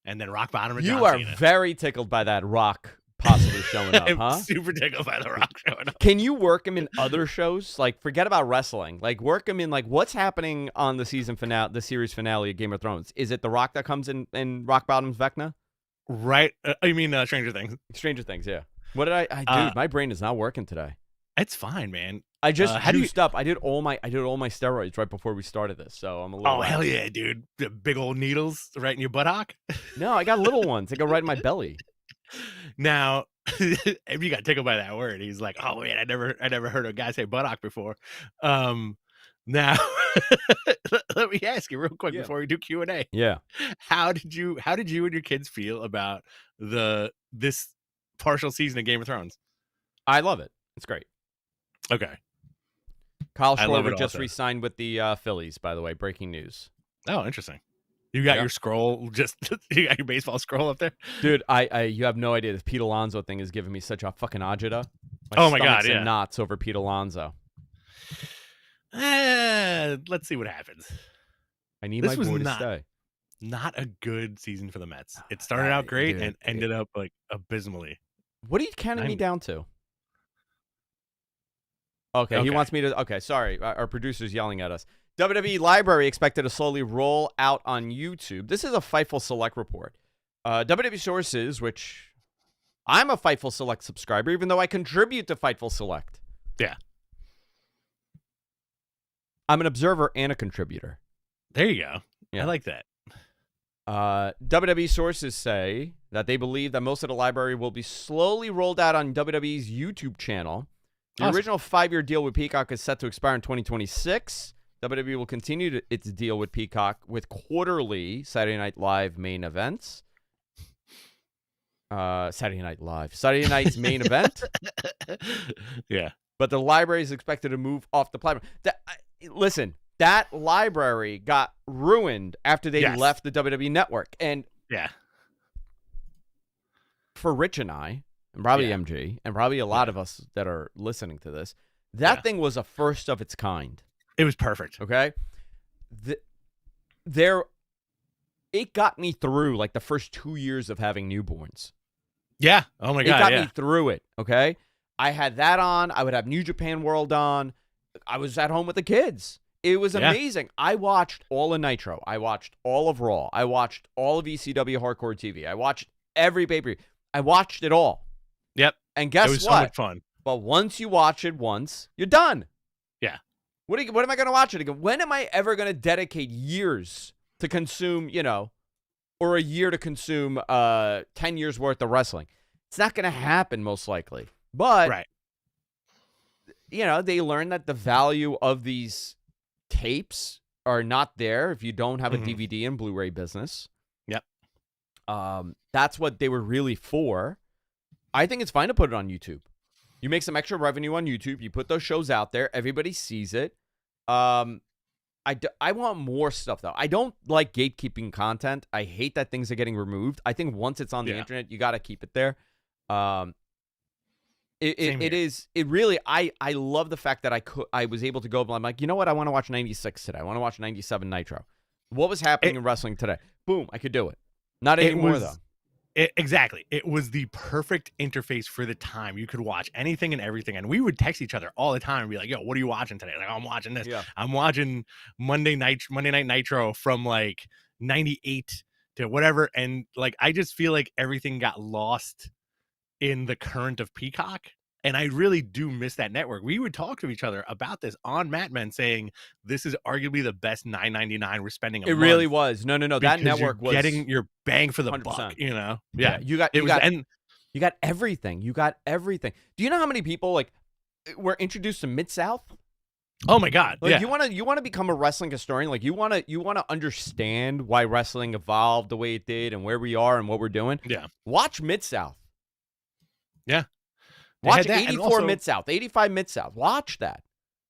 and then rock bottom to John Cena. You are very tickled by that Rock possibly showing up, huh? Super tickled by the Rock showing up. Can you work him in other shows? Like, forget about wrestling. Like, work him in, like, what's happening on the season finale, the series finale of Game of Thrones? Is it the Rock that comes in Rock Bottom's Vecna? Right. I mean, Stranger Things. Stranger Things, yeah. What did dude, my brain is not working today. It's fine, man. I just juiced up. I did all my steroids right before we started this, so I'm a little. Oh hell yeah, dude! The big old needles right in your buttock. No, I got little ones. They go right in my belly. Now, if you got tickled by that word, he's like, "Oh man, I never heard a guy say buttock before." Now, let me ask you real quick before we do Q&A. Yeah. How did you and your kids feel about this partial season of Game of Thrones? I love it. It's great. Okay. Kyle Schwarber just re-signed with the Phillies, by the way. Breaking news. Oh, interesting. You got your scroll, you got your baseball scroll up there? Dude, you have no idea. This Pete Alonso thing is giving me such a fucking agita. Oh my God, yeah. Knots over Pete Alonso. Let's see what happens. I need my boy to stay. Not a good season for the Mets. It started out great and ended up like abysmally. What are you counting me down to? Okay, he wants me to. Okay, sorry. Our producer's yelling at us. WWE Library expected to slowly roll out on YouTube. This is a Fightful Select report. WWE sources, which I'm a Fightful Select subscriber, even though I contribute to Fightful Select. Yeah. I'm an observer and a contributor. There you go. Yeah. I like that. WWE sources say that they believe that most of the library will be slowly rolled out on WWE's YouTube channel. The original 5-year deal with Peacock is set to expire in 2026. WWE will continue its deal with Peacock with quarterly Saturday Night Live main events. Saturday Night's main event. Yeah. But the library is expected to move off the platform. Listen, that library got ruined after they left the WWE network. And for Rich and I, and probably MG, and probably a lot of us that are listening to this, That thing was a first of its kind. It was perfect. Okay? It got me through like the first 2 years of having newborns. Yeah. Oh my God. It got me through it. Okay? I had that on. I would have New Japan World on. I was at home with the kids. It was amazing. I watched all of Nitro. I watched all of Raw. I watched all of ECW Hardcore TV. I watched every pay-per-view. I watched it all. Yep. And guess what? It was so much fun. But once you watch it once, you're done. Yeah. What am I going to watch it again? When am I ever going to dedicate years to consume, or a year to consume 10 years worth of wrestling? It's not going to happen most likely. But, right. They learn that the value of these tapes are not there if you don't have a DVD and Blu-ray business. Yep. That's what they were really for. I think it's fine to put it on YouTube. You make some extra revenue on YouTube. You put those shows out there. Everybody sees it. I want more stuff, though. I don't like gatekeeping content. I hate that things are getting removed. I think once it's on the internet, you got to keep it there. It really, I love the fact that I was able to go, I'm like, you know what? I want to watch 96 today. I want to watch 97 Nitro. What was happening in wrestling today? Boom, I could do it. Not anymore, though. Exactly. It was the perfect interface for the time. You could watch anything and everything. And we would text each other all the time and be like, yo, what are you watching today? Like, oh, I'm watching this. Yeah. I'm watching Monday Night Nitro from like 98 to whatever. And like, I just feel like everything got lost in the current of Peacock. And I really do miss that network. We would talk to each other about this on Mat Men, saying this is arguably the best $9.99 we're spending a month. It really was. No. That network was getting your bang for the 100%. buck, Yeah. You got everything. You got everything. Do you know how many people like were introduced to Mid-South? Oh my God. Like you want to become a wrestling historian, like you want to understand why wrestling evolved the way it did and where we are and what we're doing. Yeah. Watch Mid-South. Yeah. Watch 84 Mid-South, 85 Mid-South. Watch that.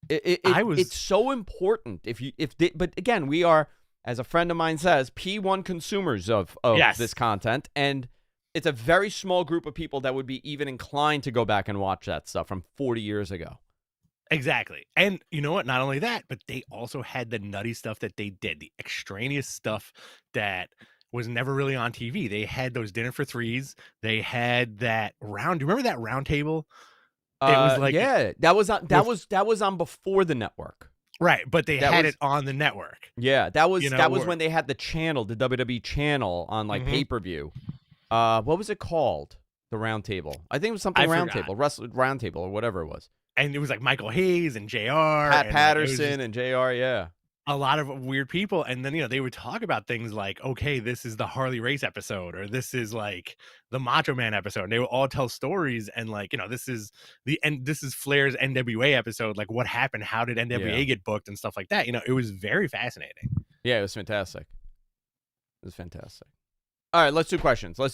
It's so important. But again, we are, as a friend of mine says, P1 consumers of this content, and it's a very small group of people that would be even inclined to go back and watch that stuff from 40 years ago. Exactly. And you know what? Not only that, but they also had the nutty stuff that they did, the extraneous stuff that was never really on TV. They had those Dinner for Threes. They had that round. Do you remember that round table? It was like that was on before the network. Right, but they had it on the network. Yeah, that was when they had the channel, the WWE channel on like pay-per-view. What was it called? The round table. I think it was something round table, round table or whatever it was. And it was like Michael Hayes and JR. Pat Patterson and JR, yeah. A lot of weird people. And then, they would talk about things like, okay, this is the Harley Race episode, or this is like the Macho Man episode. And they would all tell stories and like, this is Flair's NWA episode. Like what happened? How did NWA get booked and stuff like that? It was very fascinating. Yeah, it was fantastic. It was fantastic. All right, let's do questions. All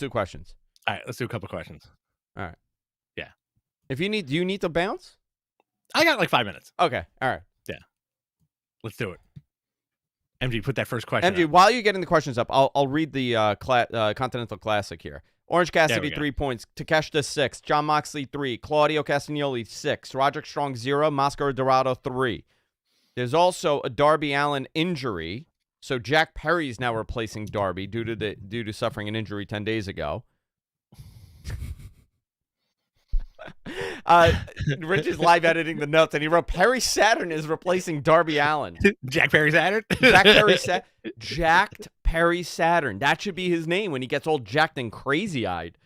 right, let's do a couple questions. All right. Yeah. Do you need to bounce? I got like 5 minutes. Okay. All right. Yeah. Let's do it. MG, put that first question MG, up. While you're getting the questions up, I'll read the Continental Classic here. Orange Cassidy, 3 points. Takeshita, 6. John Moxley, 3. Claudio Castagnoli, 6. Roderick Strong, 0. Mascara Dorado, 3. There's also a Darby Allin injury. So Jack Perry's now replacing Darby due to suffering an injury 10 days ago. Rich is live editing the notes, and he wrote Perry Saturn is replacing Darby Allin. Jack Perry Saturn? Jacked Perry Saturn. That should be his name when he gets all jacked and crazy-eyed.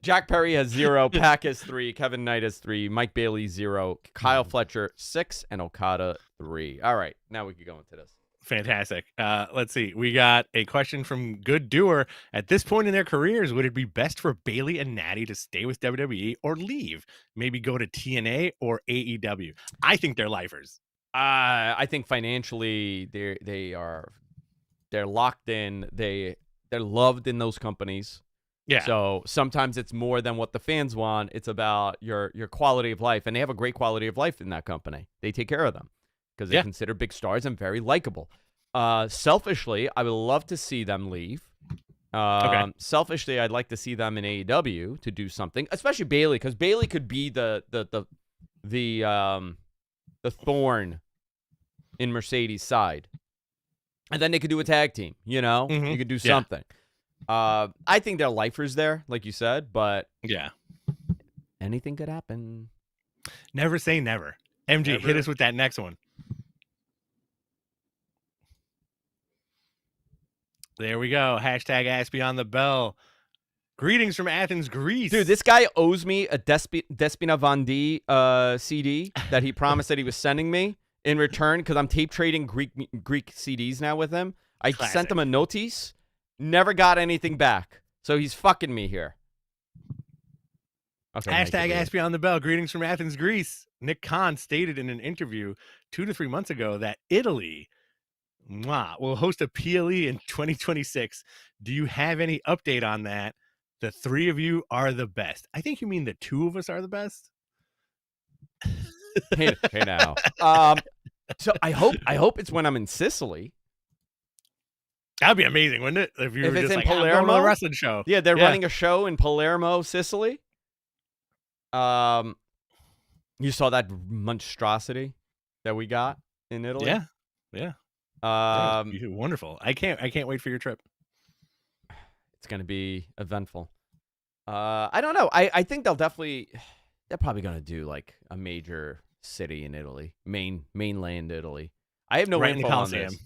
Jack Perry has 0. Pac has 3. Kevin Knight has 3. Mike Bailey, 0. Kyle Fletcher, 6. And Okada, 3. All right, now we can go into this. Fantastic. Let's see. We got a question from Good Doer. At this point in their careers, would it be best for Bailey and Natty to stay with WWE or leave? Maybe go to TNA or AEW? I think they're lifers. I think financially they're locked in. They're loved in those companies. Yeah. So sometimes it's more than what the fans want. It's about your quality of life, and they have a great quality of life in that company. They take care of them because they're considered big stars and very likable. Selfishly, I would love to see them leave. Okay. Selfishly, I'd like to see them in AEW to do something, especially Bailey, because Bailey could be the the thorn in Mercedes' side. And then they could do a tag team, you know? Mm-hmm. You could do something. I think they're lifers there, like you said, but anything could happen. Never say never. MG, Never. hit us with that next one. There we go. Hashtag Ask Beyond the Bell. Greetings from Athens, Greece. Dude, this guy owes me a Despina Von D CD that he promised that he was sending me in return because I'm tape trading Greek CDs now with him. I sent him a notice, never got anything back. So he's fucking me here. Okay, hashtag Ask Beyond the Bell. Greetings from Athens, Greece. Nick Khan stated in an interview 2 to 3 months ago that Italy will host a PLE in 2026. Do you have any update on that? The 3 of you are the best. I think you mean the 2 of us are the best. Hey now. So I hope it's when I'm in Sicily. That'd be amazing, wouldn't it? If you were it's just in like, Palermo, I'm going to a wrestling show. Yeah, they're running a show in Palermo, Sicily. You saw that monstrosity that we got in Italy? Yeah. Wonderful. I can't wait for your trip. It's going to be eventful. I don't know. I think they're probably going to do like a major city in Italy, mainland Italy. I have no info on this.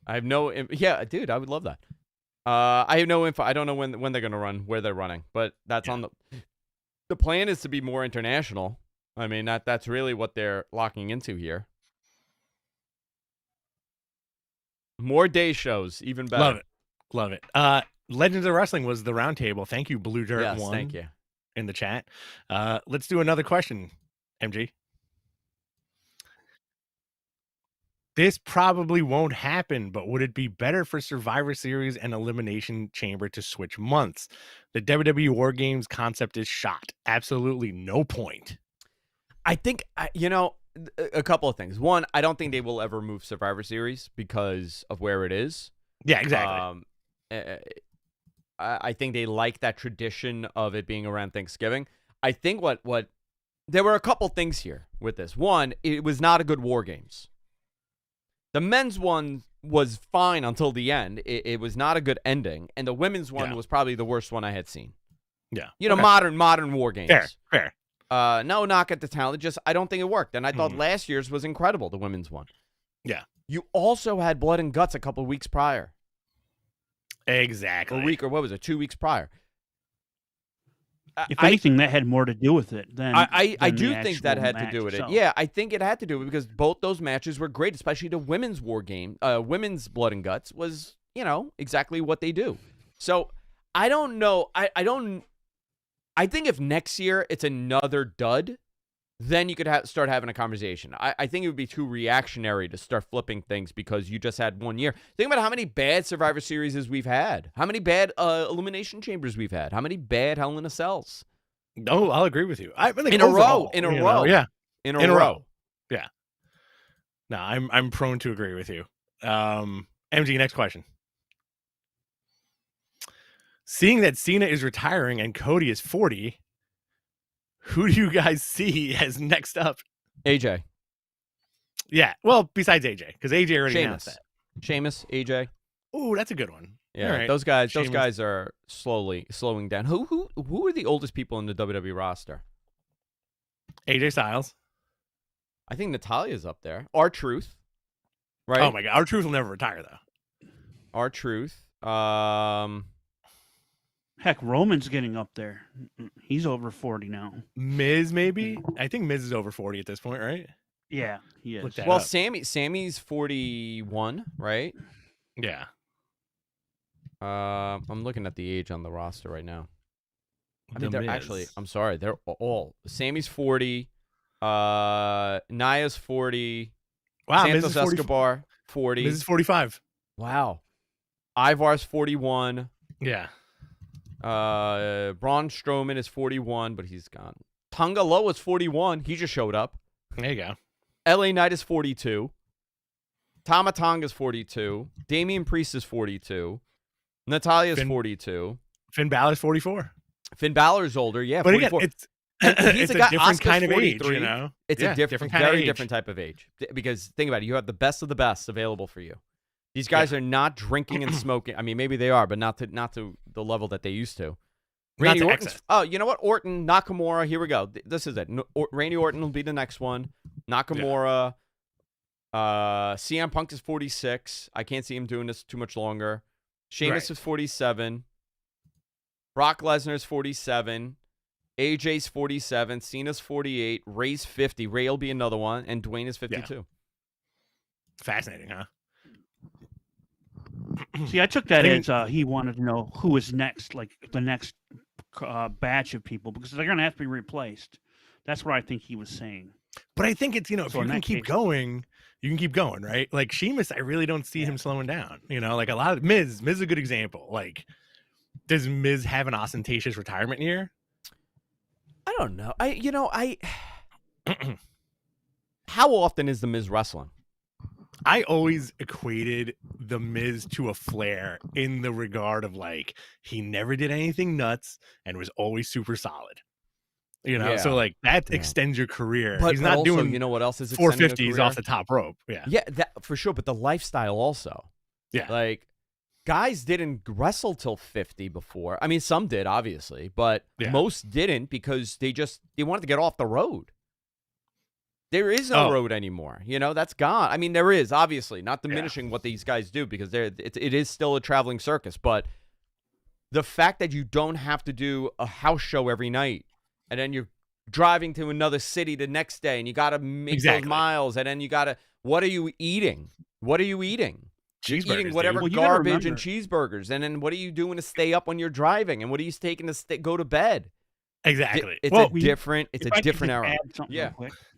I have no. Yeah, dude, I would love that. I have no info. I don't know when they're going to run, where they're running, but that's on the plan is to be more international. I mean, that's really what they're locking into here. More day shows, even better. Love it. Legends of Wrestling was the roundtable. Thank you, Blue Dirt. Yes, 1 thank you. In the chat. Let's do another question, MG. This probably won't happen, but would it be better for Survivor Series and Elimination Chamber to switch months? The WWE War Games concept is shot. Absolutely no point. I think, a couple of things. One, I don't think they will ever move Survivor Series because of where it is. Yeah, exactly. I think they like that tradition of it being around Thanksgiving. I think what there were a couple things here with this. One, it was not a good War Games. The men's one was fine until the end. It was not a good ending, and the women's one was probably the worst one I had seen. Yeah, modern War Games. Fair. No knock at the talent. Just I don't think it worked, and I thought last year's was incredible. The women's one. Yeah. You also had Blood and Guts a couple of weeks prior. Exactly. A week or what was it? 2 weeks prior. If anything, that had more to do with it than I do think that had to do with it. Yeah, I think it had to do with it because both those matches were great, especially the women's War Game. Women's Blood and Guts was, exactly what they do. So I don't know. I think if next year it's another dud, then you could start having a conversation. I think it would be too reactionary to start flipping things because you just had 1 year. Think about how many bad Survivor Series we've had. How many bad Elimination Chambers we've had. How many bad Hell in a Cells. No, I'll agree with you. In a row. In a row. Yeah. In a row. Yeah. No, I'm prone to agree with you. MG, next question. Seeing that Cena is retiring and Cody is 40, who do you guys see as next up? AJ. Yeah. Well, besides AJ, because AJ already announced that. Sheamus, AJ. Ooh, that's a good one. Yeah, right. those guys are slowing down. Who are the oldest people in the WWE roster? AJ Styles. I think Natalia's up there. R-Truth. Right? Oh my God. R-Truth will never retire though. R-Truth. Heck, Roman's getting up there. He's over 40 now. Miz, maybe? I think Miz is over 40 at this point, right? Yeah, he is. Well, Sammy's 41, right? Yeah. I'm looking at the age on the roster right now. I mean, they're actually, I'm sorry, they're all. Sammy's 40. Naya's 40. Wow, Santos Escobar, 40. Miz is 45. Wow. Ivar's 41. Yeah. Braun Strowman is 41, but he's gone. Tonga Loa is 41. He just showed up. There you go. LA Knight is 42. Tama Tonga is 42. Damian Priest is 42. Natalia is 42. Finn Balor's 44. Finn Balor's older, yeah. But 44. again, And he's it's a guy, different Oscar's kind of 43. age, you know. It's Yeah, a different kind of very age. different type of age. Because think about it, you have the best of the best available for you. These guys are not drinking and smoking. I mean, maybe they are, but not to the level that they used to. Not to Orton's, excess. oh, you know what? Orton, Nakamura. Here we go. This is it. Randy Orton will be the next one. Nakamura. CM Punk is 46. I can't see him doing this too much longer. Sheamus is 47. Brock Lesnar's 47. AJ's 47. Cena's 48. Ray's 50. Ray will be another one. And Dwayne is 52. Yeah. Fascinating, huh? See, I took that as he wanted to know who was next, like the next batch of people, because they're going to have to be replaced. That's what I think he was saying. But I think it's, if you can keep going, you can keep going, right? Like Sheamus, I really don't see him slowing down. Like a lot of Miz is a good example. Like, does Miz have an ostentatious retirement year? I don't know. How often is the Miz wrestling? I always equated the Miz to a Flair in the regard of like he never did anything nuts and was always super solid. So like that extends your career. But he's not also, doing what else is 450s off the top rope. Yeah, that for sure. But the lifestyle also. Yeah, like guys didn't wrestle till 50 before. I mean, some did obviously, but most didn't because they wanted to get off the road. There is no road anymore. That's gone. I mean, there is, obviously, not diminishing what these guys do because it is still a traveling circus. But the fact that you don't have to do a house show every night and then you're driving to another city the next day and you got to make those miles and then you got to, what are you eating? What are you eating? Cheeseburgers, you're eating whatever garbage and cheeseburgers. And then what are you doing to stay up when you're driving? And what are you taking to go to bed? Exactly. It's a different era. Yeah.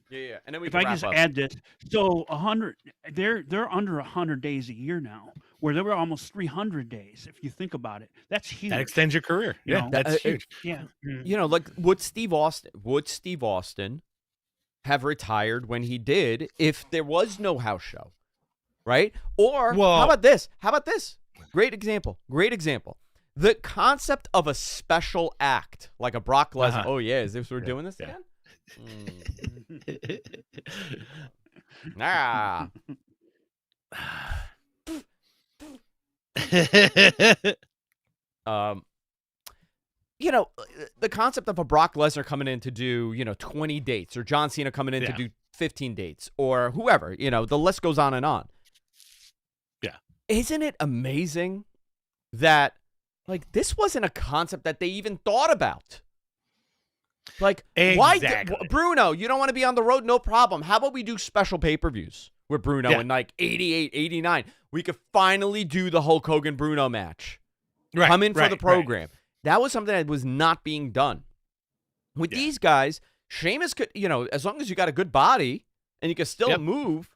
Yeah. And then if I just add this, so 100, they're under 100 days a year now, where there were almost 300 days. If you think about it, that's huge. That extends your career. Yeah, that's huge. Yeah. Like would Steve Austin have retired when he did if there was no house show, right? Or how about this? Great example. The concept of a special act, like a Brock Lesnar. Oh yeah, is this we're doing this again? Ah. The concept of a Brock Lesnar coming in to do, 20 dates, or John Cena coming in to do 15 dates, or whoever, the list goes on and on. Yeah. Isn't it amazing that, like, this wasn't a concept that they even thought about? Like, why, Bruno, you don't want to be on the road? No problem. How about we do special pay-per-views with Bruno in like 88, 89? We could finally do the Hulk Hogan-Bruno match. Right, Come in for the program. Right. That was something that was not being done. With these guys, Sheamus could, as long as you got a good body and you can still move,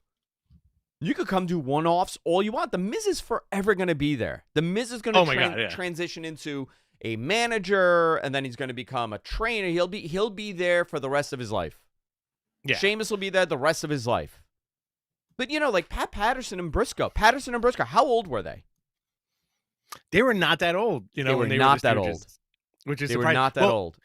you could come do one-offs all you want. The Miz is forever going to be there. The Miz is going to transition into a manager, and then he's going to become a trainer. He'll be there for the rest of his life. Yeah. Sheamus will be there the rest of his life. But like Patterson and Briscoe, how old were they? They were not that old. They were not that old. Which is they were not that old.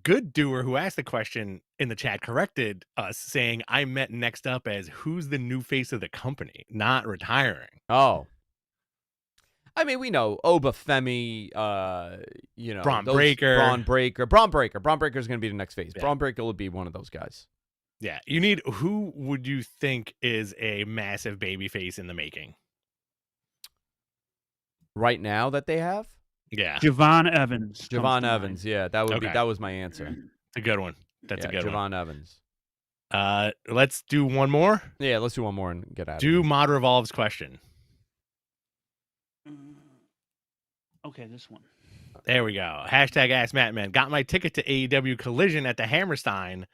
Good Doer, who asked the question in the chat, corrected us, saying I meant next up as who's the new face of the company, not retiring. Oh. I mean, we know Obafemi, Braun Breaker. Braun Breaker is going to be the next phase. Yeah. Braun Breaker will be one of those guys. Yeah. Who would you think is a massive baby face in the making? Right now that they have? Yeah. Javon Evans. Javon Evans. Yeah, that would be. That was my answer. It's a good one. That's a good one. Javon Evans. Let's do one more. Yeah, let's do one more and get out of here. Do Mod Revolve's question. Okay, this one. There we go. Hashtag Ask Mattman. Got my ticket to AEW Collision at the Hammerstein.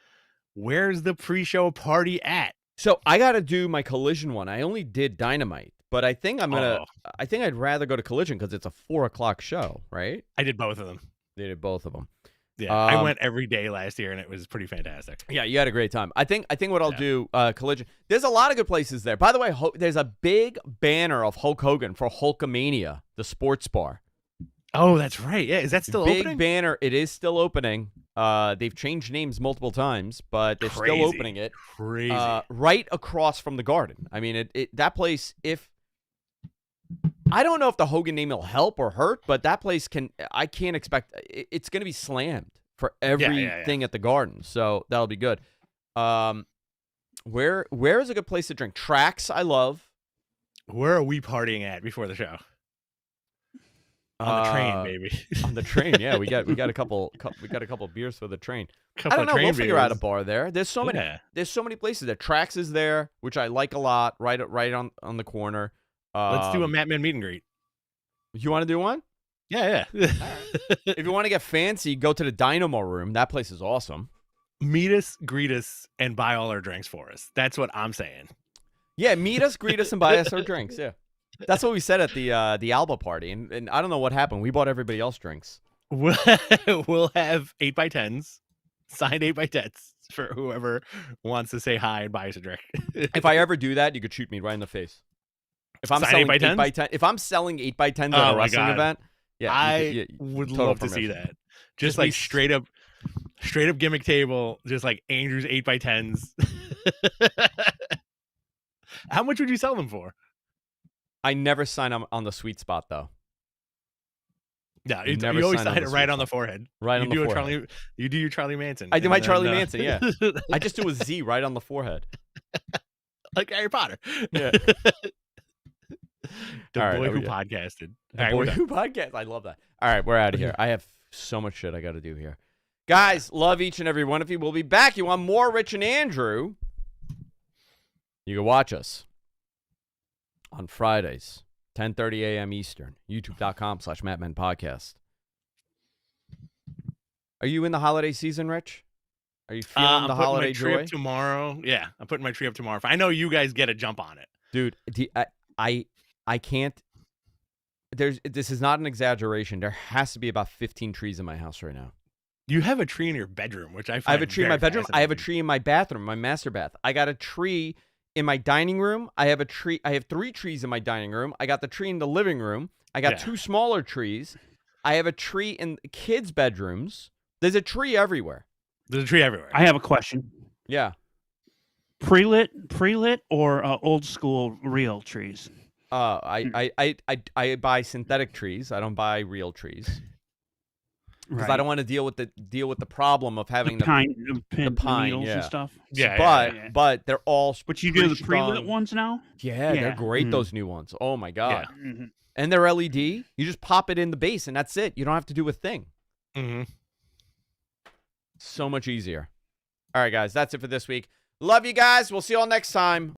Where's the pre-show party at? So I got to do my Collision one. I only did Dynamite, but I think I think I'd rather go to Collision because it's a 4:00 show, right? I did both of them. They did both of them. Yeah, I went every day last year, and it was pretty fantastic. Yeah, you had a great time. I think what I'll do, Collision. There's a lot of good places there. By the way, there's a big banner of Hulk Hogan for Hulkamania, the sports bar. Oh, that's right. Yeah, is that still opening? Big banner. It is still opening. They've changed names multiple times, but they're still opening it. Crazy. Right across from the Garden. I mean, that place, I don't know if the Hogan name will help or hurt, but that place I can't expect, it's going to be slammed for everything at the Garden. So that'll be good. Where is a good place to drink? Tracks, I love. Where are we partying at before the show? On the train, baby. On the train, yeah. We got a couple beers for the train. I don't know. We'll figure out a bar there. There's so many places there. Tracks is there, which I like a lot. Right on the corner. Let's do a Matman meet and greet. You want to do one? Yeah. All right. If you want to get fancy, go to the Dynamo Room. That place is awesome. Meet us, greet us, and buy all our drinks for us. That's what I'm saying. Yeah, meet us, greet us, and buy us our drinks. Yeah, that's what we said at the Alba party, and I don't know what happened. We bought everybody else drinks. We'll have 8x10s, signed 8x10s for whoever wants to say hi and buy us a drink. If I ever do that, you could shoot me right in the face. If I'm selling selling 8x10, if I'm selling 8x10s at a wrestling event, yeah, I would love to see that. Just like straight up gimmick table, just like Andrew's 8x10s. How much would you sell them for? I never sign on the sweet spot though. Yeah, you always sign it right on the forehead. Right on the forehead. You do your Charlie Manson. I do my Charlie Manson, yeah. I just do a Z right on the forehead. Like Harry Potter. Yeah. Boy who podcasted. The boy who podcasted. I love that. All right, we're out of here. I have so much shit I got to do here. Guys, love each and every one of you. We'll be back. You want more Rich and Andrew? You can watch us on Fridays, 10:30 a.m. Eastern, youtube.com/MattMenPodcast. Are you in the holiday season, Rich? Are you feeling the holiday joy? I'm putting my tree up tomorrow. Yeah, I'm putting my tree up tomorrow. I know you guys get a jump on it. Dude, I can't. This is not an exaggeration. There has to be about 15 trees in my house right now. You have a tree in your bedroom, which I find I have a tree in my bedroom. I have a tree in my bathroom, my master bath. I got a tree in my dining room. I have 3 trees in my dining room. I got the tree in the living room. I got 2 smaller trees. I have a tree in kids' bedrooms. There's a tree everywhere. There's a tree everywhere. I have a question. Yeah. Pre-lit or old school real trees? I buy synthetic trees. I don't buy real trees. Because I don't want to deal with the problem of having the pine needles and stuff. Yeah, but they're all. But you do the pre-lit ones now? Yeah, they're great. Those new ones. Oh my god. Yeah. Mm-hmm. And they're LED. You just pop it in the base, and that's it. You don't have to do a thing. Mm-hmm. So much easier. All right, guys, that's it for this week. Love you guys. We'll see you all next time.